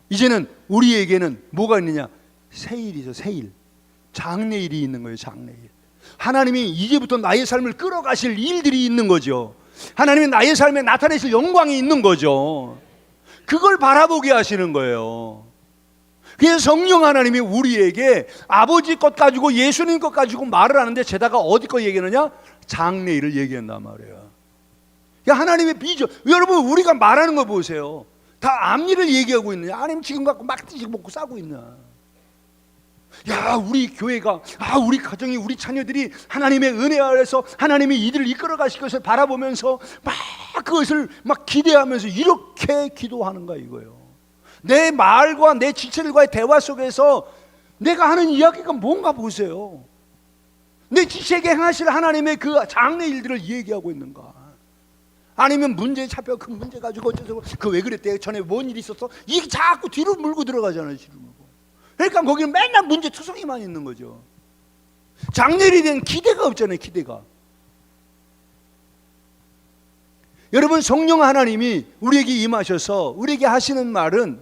이제는 우리에게는 뭐가 있느냐? 새일이죠. 새일. 장래일이 있는 거예요. 장래일. 하나님이 이제부터 나의 삶을 끌어가실 일들이 있는 거죠. 하나님이 나의 삶에 나타내실 영광이 있는 거죠. 그걸 바라보게 하시는 거예요. 그래서 성령 하나님이 우리에게 아버지 것 가지고 예수님 것 가지고 말을 하는데 제다가 어디 거 얘기하느냐? 장래일을 얘기한단 말이에요. 하나님의 비전. 여러분 우리가 말하는 거 보세요. 다 앞일을 얘기하고 있느냐? 아니면 지금 갖고 막 뒤지고 먹고 싸고 있나? 야, 우리 교회가, 우리 가정이, 우리 자녀들이 하나님의 은혜 아래서 하나님이 이들을 이끌어 가실 것을 바라보면서 막 그것을 막 기대하면서 이렇게 기도하는가 이거예요. 내 말과 내 지체들과의 대화 속에서 내가 하는 이야기가 뭔가 보세요. 내 지체에게 행하실 하나님의 그 장래 일들을 얘기하고 있는가? 아니면 문제에 잡혀 그 문제 가지고 어쩌고 그 왜 그랬대? 전에 뭔 일이 있었어? 이게 자꾸 뒤로 물고 들어가잖아요. 뒤로 물고. 그러니까 거기는 맨날 문제투성이만 있는 거죠. 장례일에 대한 기대가 없잖아요. 기대가. 여러분, 성령 하나님이 우리에게 임하셔서 우리에게 하시는 말은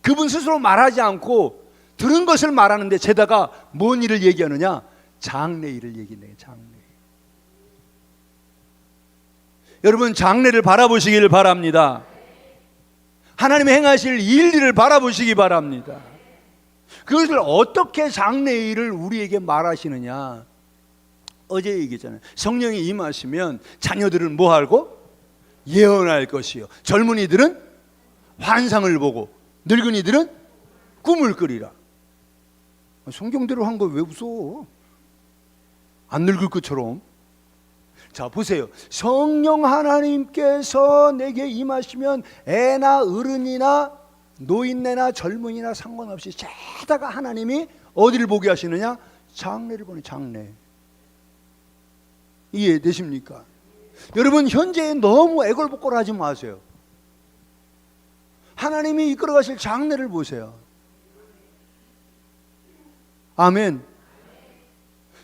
그분 스스로 말하지 않고 들은 것을 말하는데 제다가 뭔 일을 얘기하느냐? 장례일을 얘기해요. 장례. 여러분, 장례를 바라보시길 바랍니다. 하나님의 행하실 일들을 바라보시기 바랍니다. 그것을 어떻게 장례일을 우리에게 말하시느냐? 어제 얘기했잖아요. 성령이 임하시면 자녀들은 뭐 하고? 예언할 것이요. 젊은이들은 환상을 보고 늙은이들은 꿈을 꾸리라. 성경대로 한 거 왜 웃어? 안 늙을 것처럼. 자, 보세요. 성령 하나님께서 내게 임하시면 애나 어른이나 노인네나 젊은이나 상관없이 죄다가 하나님이 어디를 보게 하시느냐? 장래를 보내. 장래. 이해되십니까? 여러분, 현재에 너무 애걸복걸 하지 마세요. 하나님이 이끌어 가실 장래를 보세요. 아멘.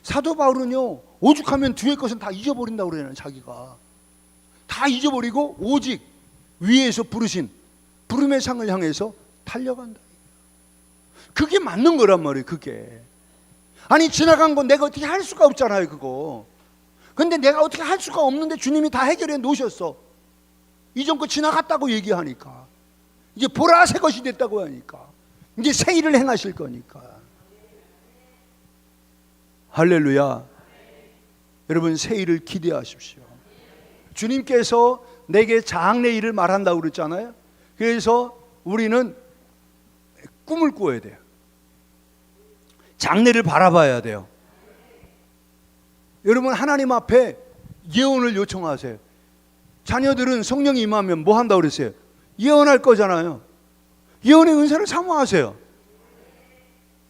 사도 바울은요, 오죽하면 뒤에 것은 다 잊어버린다고 그러잖아요. 자기가 다 잊어버리고 오직 위에서 부르신 부름의 상을 향해서 달려간다. 그게 맞는 거란 말이에요. 그게. 아니, 지나간 건 내가 어떻게 할 수가 없잖아요. 그거. 근데 내가 어떻게 할 수가 없는데 주님이 다 해결해 놓으셨어. 이전 거 지나갔다고 얘기하니까, 이제 보라새 것이 됐다고 하니까, 이제 새 일을 행하실 거니까. 할렐루야. 여러분, 새 일을 기대하십시오. 주님께서 내게 장래 일을 말한다고 그랬잖아요. 그래서 우리는 꿈을 꾸어야 돼요. 장래를 바라봐야 돼요. 여러분, 하나님 앞에 예언을 요청하세요. 자녀들은 성령이 임하면 뭐 한다고 그랬어요? 예언할 거잖아요. 예언의 은사를 사모하세요.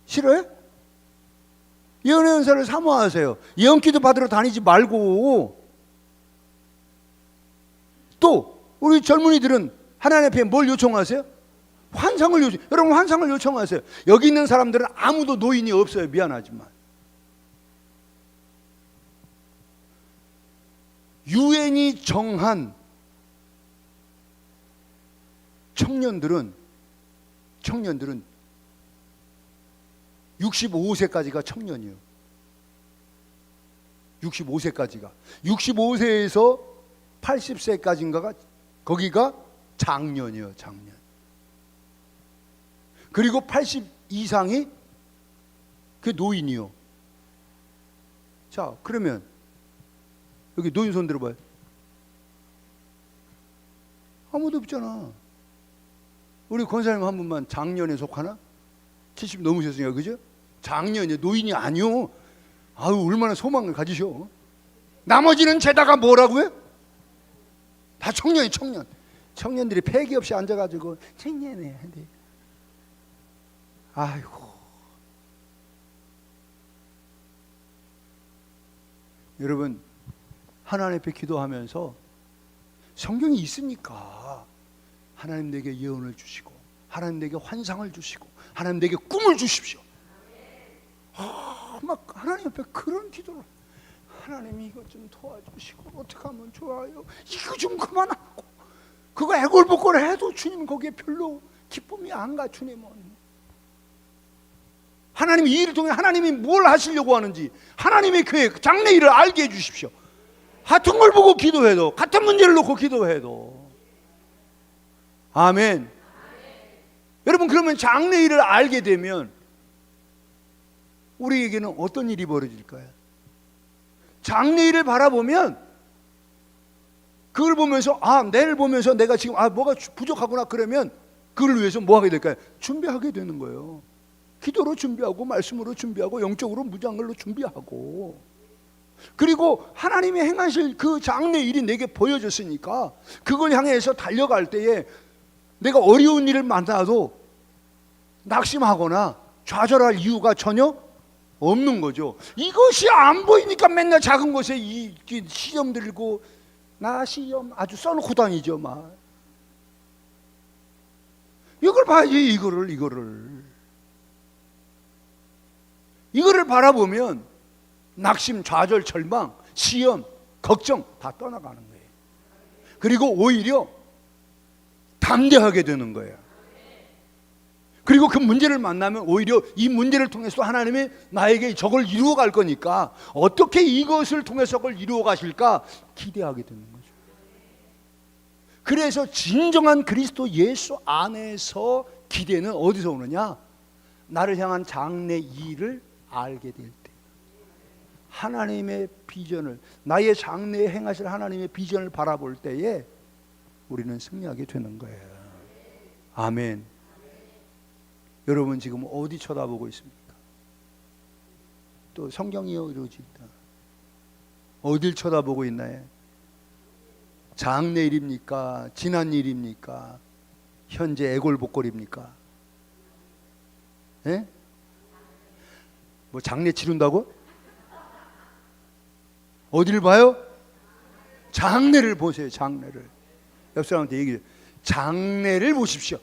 싫어요? 예언의 은사를 사모하세요. 예언기도 받으러 다니지 말고. 또 우리 젊은이들은 하나님 앞에 뭘 요청하세요? 환상을 요청. 여러분, 환상을 요청하세요. 여기 있는 사람들은 아무도 노인이 없어요. 미안하지만 유엔이 정한 청년들은 65세까지가 청년이에요. 65세까지가. 65세에서 80세까지인가가 거기가 장년이에요. 장년. 그리고 80 이상이 그 노인이요. 자, 그러면 여기 노인 손 들어봐요. 아무도 없잖아. 우리 권사님 한 분만 장년에 속하나? 70 넘으셨으니까, 그죠? 장년이 노인이 아니요. 아유, 얼마나 소망을 가지셔. 나머지는 죄다가 뭐라고요? 다 청년이 청년. 청년들이 폐기 없이 앉아가지고 청년에. 아이고. 여러분, 하나님 앞에 기도하면서 성경이 있으니까 하나님 내게 예언을 주시고, 하나님 내게 환상을 주시고, 하나님 내게 꿈을 주십시오. 막 하나님 앞에 그런 기도를, 하나님이 이것 좀 도와주시고 어떻게 하면 좋아요? 이거 좀 그만하고. 그거 애골복골 해도 주님은 거기에 별로 기쁨이 안 가. 주님은 하나님이 이 일을 통해 하나님이 뭘 하시려고 하는지 하나님의 계획, 장래 일을 알게 해주십시오. 같은 걸 보고 기도해도, 같은 문제를 놓고 기도해도. 아멘. 여러분, 그러면 장래 일을 알게 되면 우리에게는 어떤 일이 벌어질까요? 장래 일을 바라보면 그걸 보면서, 내일 보면서 내가 지금 뭐가 부족하구나, 그러면 그걸 위해서 뭐 하게 될까요? 준비하게 되는 거예요. 기도로 준비하고, 말씀으로 준비하고, 영적으로 무장걸로 준비하고. 그리고 하나님이 행하실 그 장래 일이 내게 보여졌으니까 그걸 향해서 달려갈 때에 내가 어려운 일을 만나도 낙심하거나 좌절할 이유가 전혀 없는 거죠. 이것이 안 보이니까 맨날 작은 것에 시험 들고, 나 시험 아주 써놓고 다니죠. 막 이걸 봐야지. 이거를 이거를 바라보면 낙심, 좌절, 절망, 시험, 걱정 다 떠나가는 거예요. 그리고 오히려 담대하게 되는 거예요. 그리고 그 문제를 만나면 오히려 이 문제를 통해서 하나님이 나에게 저걸 이루어 갈 거니까 어떻게 이것을 통해서 그걸 이루어 가실까 기대하게 되는 거죠. 그래서 진정한 그리스도 예수 안에서 기대는 어디서 오느냐? 나를 향한 장래 일을 알게 될 때, 하나님의 비전을, 나의 장래에 행하실 하나님의 비전을 바라볼 때에 우리는 승리하게 되는 거예요. 아멘. 여러분 지금 어디 쳐다보고 있습니까? 또 성경이요 이러지 있다. 어딜 쳐다보고 있나요? 장래 일입니까? 지난 일입니까? 현재 애골복골입니까? 예? 뭐 장례 치른다고? 어디를 봐요? 장례를 보세요. 장례를. 옆 사람한테 얘기해요. 장례를 보십시오.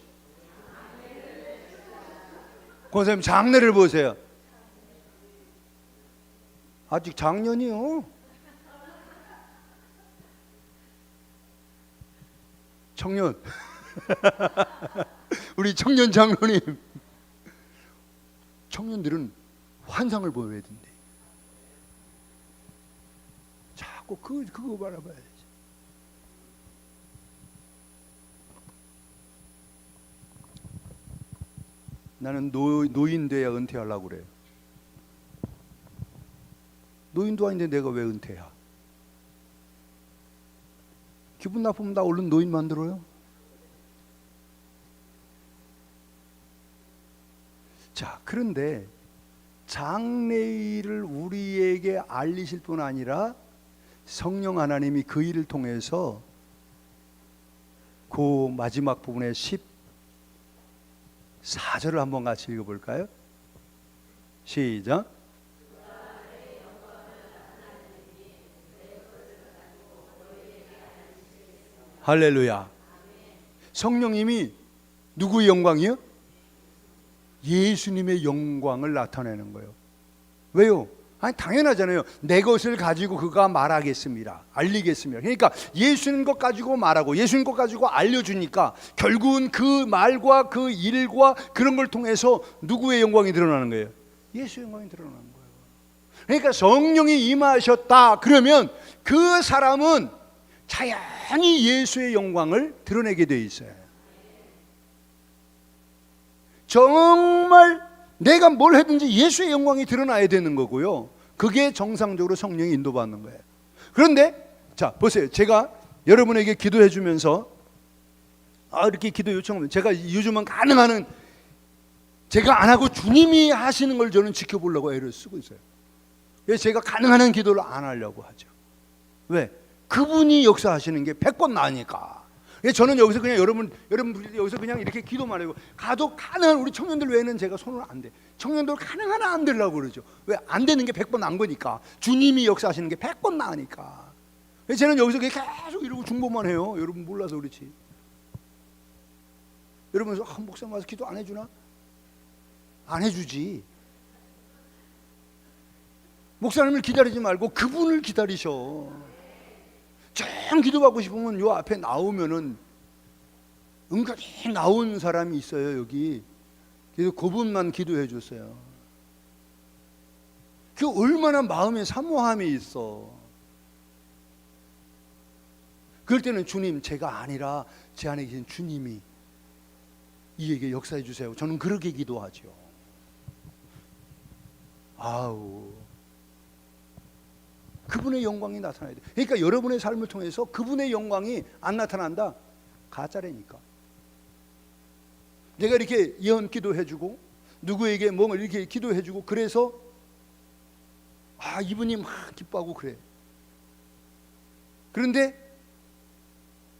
권사님 장례를 보세요. 아직 작년이요. 청년 우리 청년 장로님, 청년들은 환상을 보여야 된대. 자꾸 그거 바라봐야지. 나는 노인 돼야 은퇴하려고 그래요. 노인도 아닌데 내가 왜 은퇴야? 기분 나쁘면 나 얼른 노인 만들어요. 자, 그런데 장래일을 우리에게 알리실 뿐 아니라 성령 하나님이 그 일을 통해서 그 마지막 부분의 14절을 한번 같이 읽어볼까요? 시작. 할렐루야. 성령님이 누구의 영광이요? 예수님의 영광을 나타내는 거예요. 왜요? 아니 당연하잖아요. 내 것을 가지고 그가 말하겠습니다. 알리겠습니다. 그러니까 예수님 것 가지고 말하고 예수님 것 가지고 알려주니까 결국은 그 말과 그 일과 그런 걸 통해서 누구의 영광이 드러나는 거예요? 예수의 영광이 드러나는 거예요. 그러니까 성령이 임하셨다 그러면 그 사람은 자연히 예수의 영광을 드러내게 돼 있어요. 정말 내가 뭘 하든지 예수의 영광이 드러나야 되는 거고요. 그게 정상적으로 성령이 인도받는 거예요. 그런데 자 보세요. 제가 여러분에게 기도해 주면서 이렇게 기도 요청하면 제가 요즘은 가능한 한 제가 안 하고 주님이 하시는 걸 저는 지켜보려고 애를 쓰고 있어요. 그래서 제가 가능한 한 기도를 안 하려고 하죠. 왜? 그분이 역사하시는 게 100번 나으니까. 저는 여기서 그냥 여러분들이 여기서 그냥 이렇게 기도만 해요. 가도 가능한 우리 청년들 외에는 제가 손을 안 대. 청년들 가능한 한 안 되려고 그러죠. 왜? 안 되는 게 100번 난 거니까. 주님이 역사하시는 게 100번 나으니까. 저는 여기서 계속 이러고 중보만 해요. 여러분 몰라서 그렇지. 여러분 목사님 와서 기도 안 해주나? 안 해주지. 목사님을 기다리지 말고 그분을 기다리셔. 좀 기도받고 싶으면 요 앞에 나오면은 은근히 나온 사람이 있어요. 여기. 그래서 그분만 기도해 줬어요. 그 얼마나 마음에 사모함이 있어. 그럴 때는 주님 제가 아니라 제 안에 계신 주님이 이에게 역사해 주세요. 저는 그렇게 기도하죠. 아우 그분의 영광이 나타나야 돼. 그러니까 여러분의 삶을 통해서 그분의 영광이 안 나타난다? 가짜라니까. 내가 이렇게 예언 기도해주고 누구에게 뭔가 이렇게 기도해주고 그래서 이분이 막 기뻐하고 그래. 그런데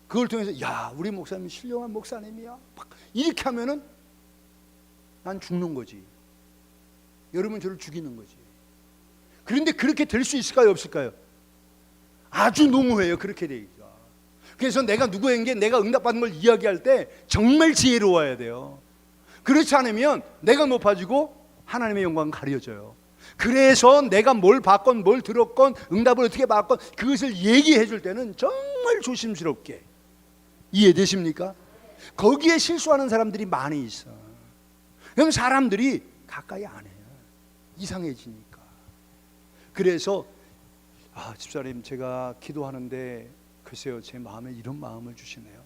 그걸 통해서 우리 목사님 신령한 목사님이야 막 이렇게 하면은 난 죽는 거지. 여러분 저를 죽이는 거지. 그런데 그렇게 될 수 있을까요? 없을까요? 아주 농후해요. 그렇게 되기가. 그래서 내가 누구에게 내가 응답받는 걸 이야기할 때 정말 지혜로워야 돼요. 그렇지 않으면 내가 높아지고 하나님의 영광은 가려져요. 그래서 내가 뭘 받건 뭘 들었건 응답을 어떻게 받건 그것을 얘기해 줄 때는 정말 조심스럽게, 이해되십니까? 거기에 실수하는 사람들이 많이 있어. 그럼 사람들이 가까이 안 해요. 이상해지니까. 그래서 집사님, 제가 기도하는데 글쎄요, 제 마음에 이런 마음을 주시네요.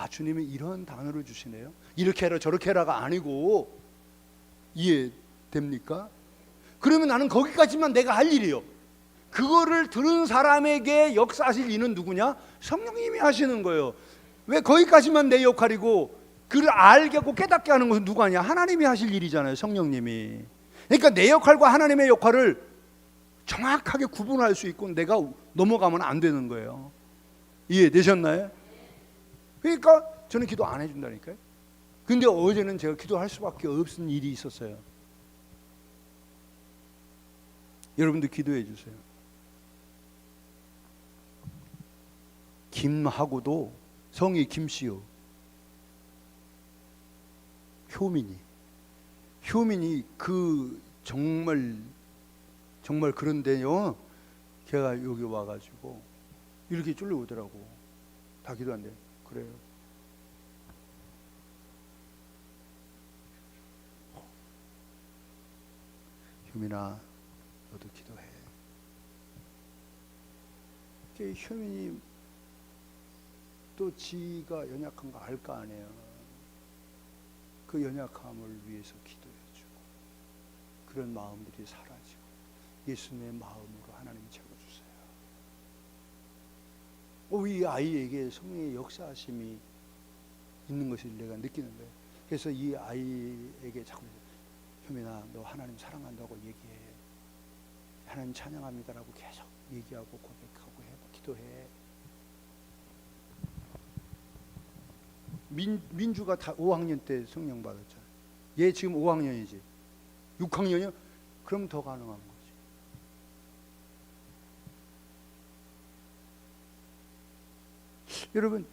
주님이 이런 단어를 주시네요. 이렇게 해라 저렇게 해라가 아니고, 이해됩니까? 그러면 나는 거기까지만 내가 할 일이에요. 그거를 들은 사람에게 역사하실 이는 누구냐? 성령님이 하시는 거예요. 왜 거기까지만 내 역할이고 그를 알게 하고 깨닫게 하는 것은 누가 하냐? 하나님이 하실 일이잖아요. 성령님이. 그러니까 내 역할과 하나님의 역할을 정확하게 구분할 수 있고 내가 넘어가면 안 되는 거예요. 이해되셨나요? 그러니까 저는 기도 안 해준다니까요. 근데 어제는 제가 기도할 수밖에 없는 일이 있었어요. 여러분도 기도해 주세요. 김하고도 성이 김씨요. 효민이 그 정말 그런데요. 걔가 여기 와가지고 이렇게 쫄려오더라고. 다 기도한대. 그래요. 효민아, 너도 기도해. 효민이 또 지가 연약한 거 알 거 아니에요. 그 연약함을 위해서 기도해주고 그런 마음들이 사라지고 예수님의 마음으로 하나님 채워주세요. 이 아이에게 성령의 역사하심이 있는 것을 내가 느끼는 거예요. 그래서 이 아이에게 자꾸 효민아, 너 하나님 사랑한다고 얘기해. 하나님 찬양합니다라고 계속 얘기하고 고백하고 해. 기도해. 민주가 다 5학년 때 성령 받았잖아. 얘 지금 5학년이지. 6학년이요? 그럼 더 가능한 거지. 여러분,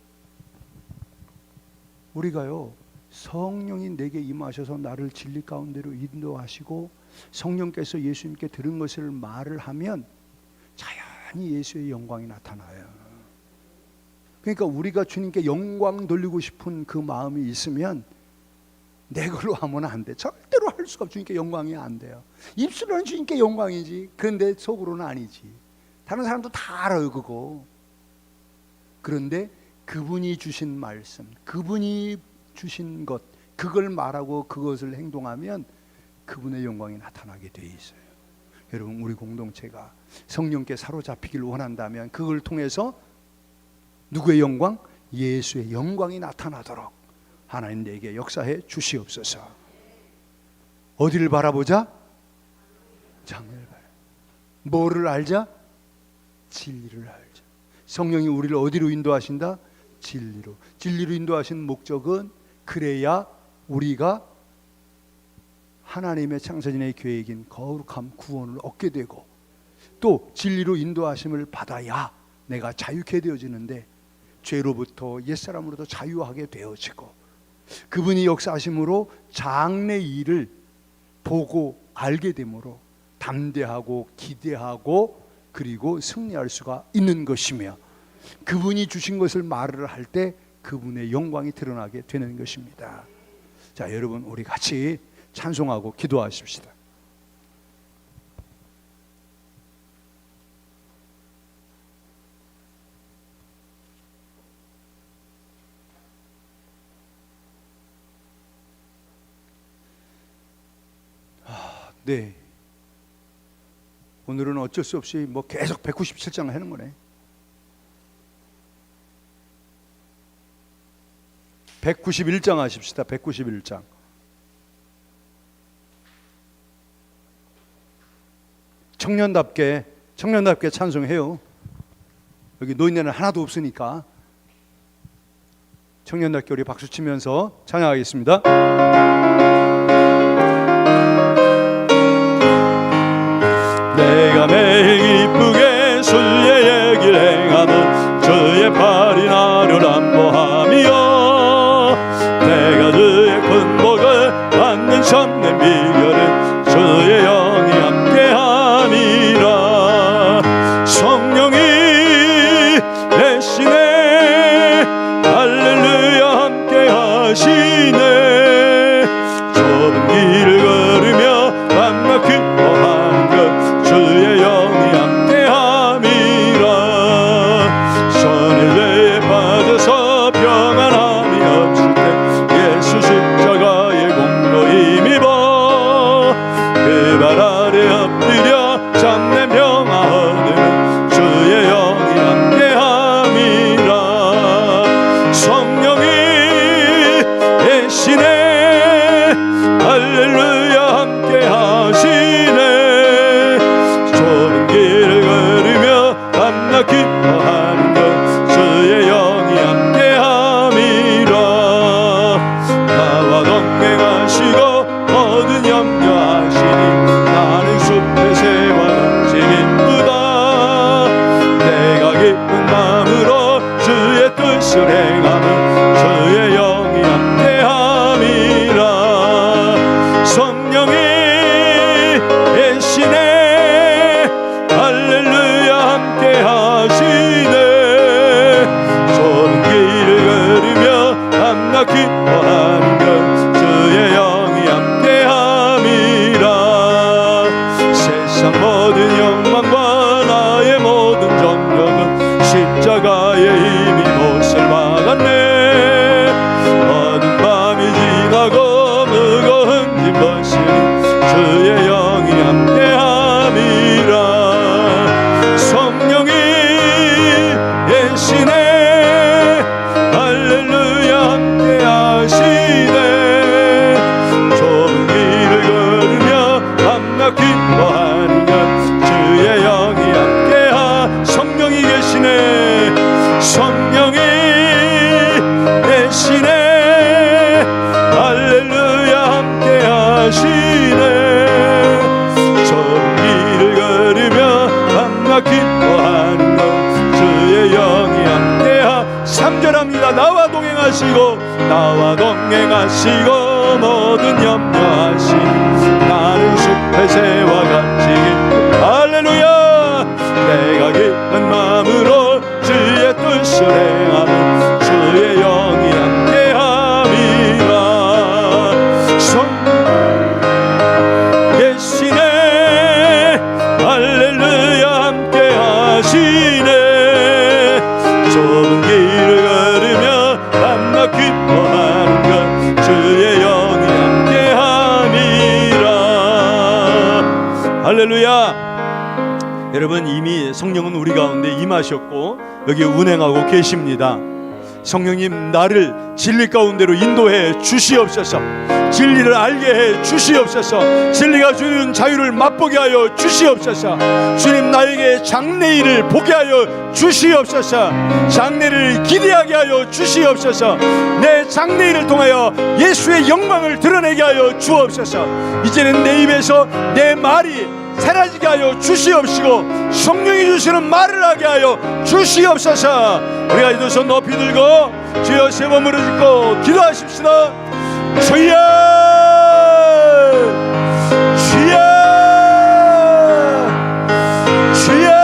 우리가요, 성령이 내게 임하셔서 나를 진리 가운데로 인도하시고 성령께서 예수님께 들은 것을 말을 하면 자연히 예수의 영광이 나타나요. 그러니까 우리가 주님께 영광 돌리고 싶은 그 마음이 있으면 내 걸로 하면 안 돼. 절대로 할 수가 없어. 주님께 영광이 안 돼요. 입술로는 주님께 영광이지. 그런데 속으로는 아니지. 다른 사람도 다 알아요, 그거. 그런데 그분이 주신 말씀, 그분이 주신 것, 그걸 말하고 그것을 행동하면 그분의 영광이 나타나게 돼 있어요. 여러분, 우리 공동체가 성령께 사로잡히길 원한다면 그걸 통해서 누구의 영광? 예수의 영광이 나타나도록 하나님 내게 역사해 주시옵소서. 어디를 바라보자? 장래를 바라. 뭐를 알자? 진리를 알자. 성령이 우리를 어디로 인도하신다? 진리로. 진리로 인도하신 목적은 그래야 우리가 하나님의 창세전의 계획인 거룩함 구원을 얻게 되고 또 진리로 인도하심을 받아야 내가 자유케 되어지는데 죄로부터 옛사람으로부터 자유하게 되어지고 그분이 역사하심으로 장래 일을 보고 알게 되므로 담대하고 기대하고 그리고 승리할 수가 있는 것이며 그분이 주신 것을 말을 할 때 그분의 영광이 드러나게 되는 것입니다. 자, 여러분, 우리 같이 찬송하고 기도하십시다. 네. 오늘은 어쩔 수 없이 뭐 계속 197장을 하는 거네. 191장 하십시다. 191장. 청년답게 찬송해요. 여기 노인네는 하나도 없으니까 청년답게 우리 박수 치면서 찬양하겠습니다. 내가 매일 기쁘게 주의 얘기를 행하면 주의 팔이 나를 안보하며 내가 주의 큰 복을 받는 참된 비결은 주의 영이 참내 명하오늘 주의 영이 함께함이라. 성령이 계시네 할렐루야 함께하시네. 좁은 길을 걸으며 밤낮 기뻐하는 것 주의 영이 함께함이라. 나와 동행하시고 모든 염려하시니 나는 숲의 새와 같이 기쁘다. 내가 기쁜 마음으로 주의 뜻을 행하면 주의 영이 함께함이라. 성령이 계시네 할렐루야 함께하시네. 좁은 길을 걸으며 밤낮 기뻐하는 것 주의 영이 함께함이라. 세상 모든 욕망과 나의 모든 정력은 십자가의 힘이 못을 막았네. 어두운 밤이 지나고 무거운 짐 벗으니 주의 영이 함께함이라. 성령이 계시네 할렐루야 함께하시네. 좁은 길을 걸으며 밤낮 기뻐하는 것 주의 영이 함께하. 성령이 계시네. 성령이 계시네 할렐루야 함께하시네. 좁은 길을 걸으며 밤낮 기뻐하는 것 주의 영이 함께하. 3절합니다. 나와 동행하시고 모든 염려하시니 나는 숲의 새와 같이 기쁘. 할렐루야. 내가 기쁜 마음으로 주의 뜻을 행하는 주의 영이 함께함이라. 계시네 할렐루야 함께하시네. 좁은 길을 걸으며 밤낮 기뻐하는 것 주의 영이 함께함이라. 할렐루야. 여러분, 이미 성령은 우리 가운데 임하셨고 여기 운행하고 계십니다. 성령님, 나를 진리 가운데로 인도해 주시옵소서. 진리를 알게 해 주시옵소서. 진리가 주는 자유를 맛보게 하여 주시옵소서. 주님, 나에게 장래일을 보게 하여 주시옵소서. 장래를 기대하게 하여 주시옵소서. 내 장래일을 통하여 예수의 영광을 드러내게 하여 주옵소서. 이제는 내 입에서 내 말이 사라지게 하여 주시옵시고 성령이 주시는 말을 하게 하여 주시옵소서. 우리가 이 두 손 높이 들고 주여 세 번 부르짖고 기도하십시다. 주여 주여 주여.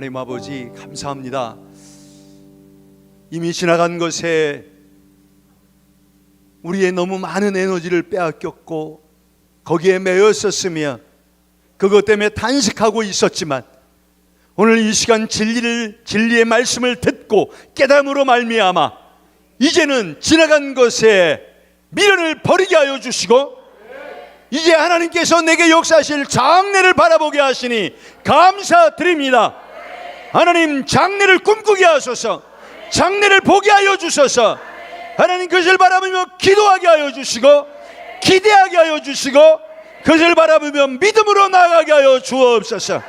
하나님 아버지 감사합니다. 이미 지나간 것에 우리의 너무 많은 에너지를 빼앗겼고 거기에 매였었으며 그것 때문에 단식하고 있었지만 오늘 이 시간 진리의 말씀을 듣고 깨달음으로 말미암아 이제는 지나간 것에 미련을 버리게 하여 주시고 이제 하나님께서 내게 역사하실 장래를 바라보게 하시니 감사드립니다. 하나님 장래를 꿈꾸게 하소서, 장래를 보게 하여 주소서. 하나님 그것을 바라보며 기도하게 하여 주시고 기대하게 하여 주시고 그것을 바라보며 믿음으로 나아가게 하여 주옵소서.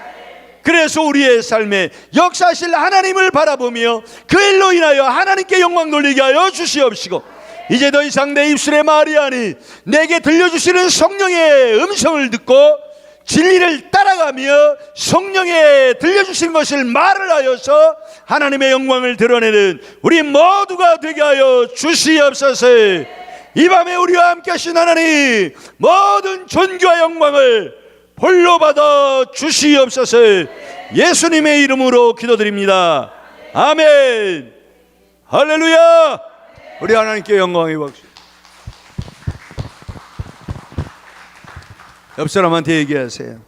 그래서 우리의 삶에 역사하실 하나님을 바라보며 그 일로 인하여 하나님께 영광 돌리게 하여 주시옵시고 이제 더 이상 내 입술의 말이 아니 내게 들려주시는 성령의 음성을 듣고 진리를 따라가며 성령의 들려주신 것을 말을 하여서 하나님의 영광을 드러내는 우리 모두가 되게 하여 주시옵소서. 이 밤에 우리와 함께 하신 하나님 모든 존귀와 영광을 홀로 받아 주시옵소서. 예수님의 이름으로 기도드립니다. 아멘. 할렐루야. 우리 하나님께 영광의 박수. 옆 사람한테 얘기하세요.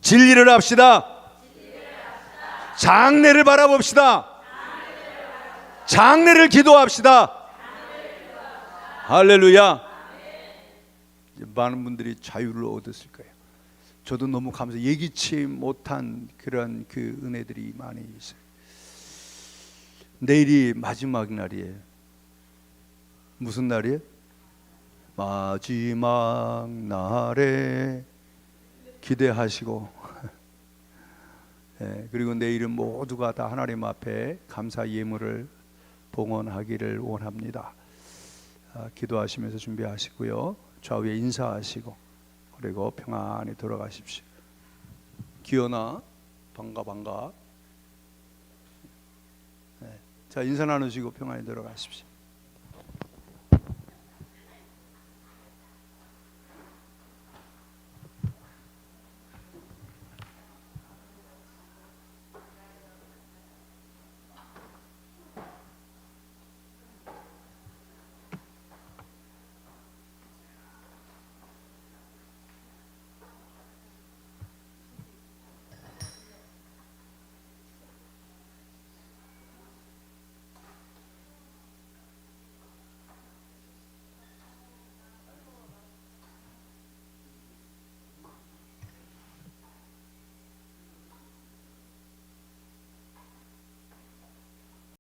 진리를 합시다. 장래를 바라봅시다. 장래를 기도합시다. 할렐루야. 이제 많은 분들이 자유를 얻었을 거예요. 저도 너무 감사해요. 예기치 못한 그런 그 은혜들이 많이 있어요. 내일이 마지막 날이에요. 무슨 날이에요? 마지막 날에 기대하시고 네, 그리고 내일은 모두가 다 하나님 앞에 감사 예물을 봉헌하기를 원합니다. 기도하시면서 준비하시고요. 좌우에 인사하시고 그리고 평안히 돌아가십시오. 기현아 반가. 네. 자 인사 나누시고 평안히 돌아가십시오.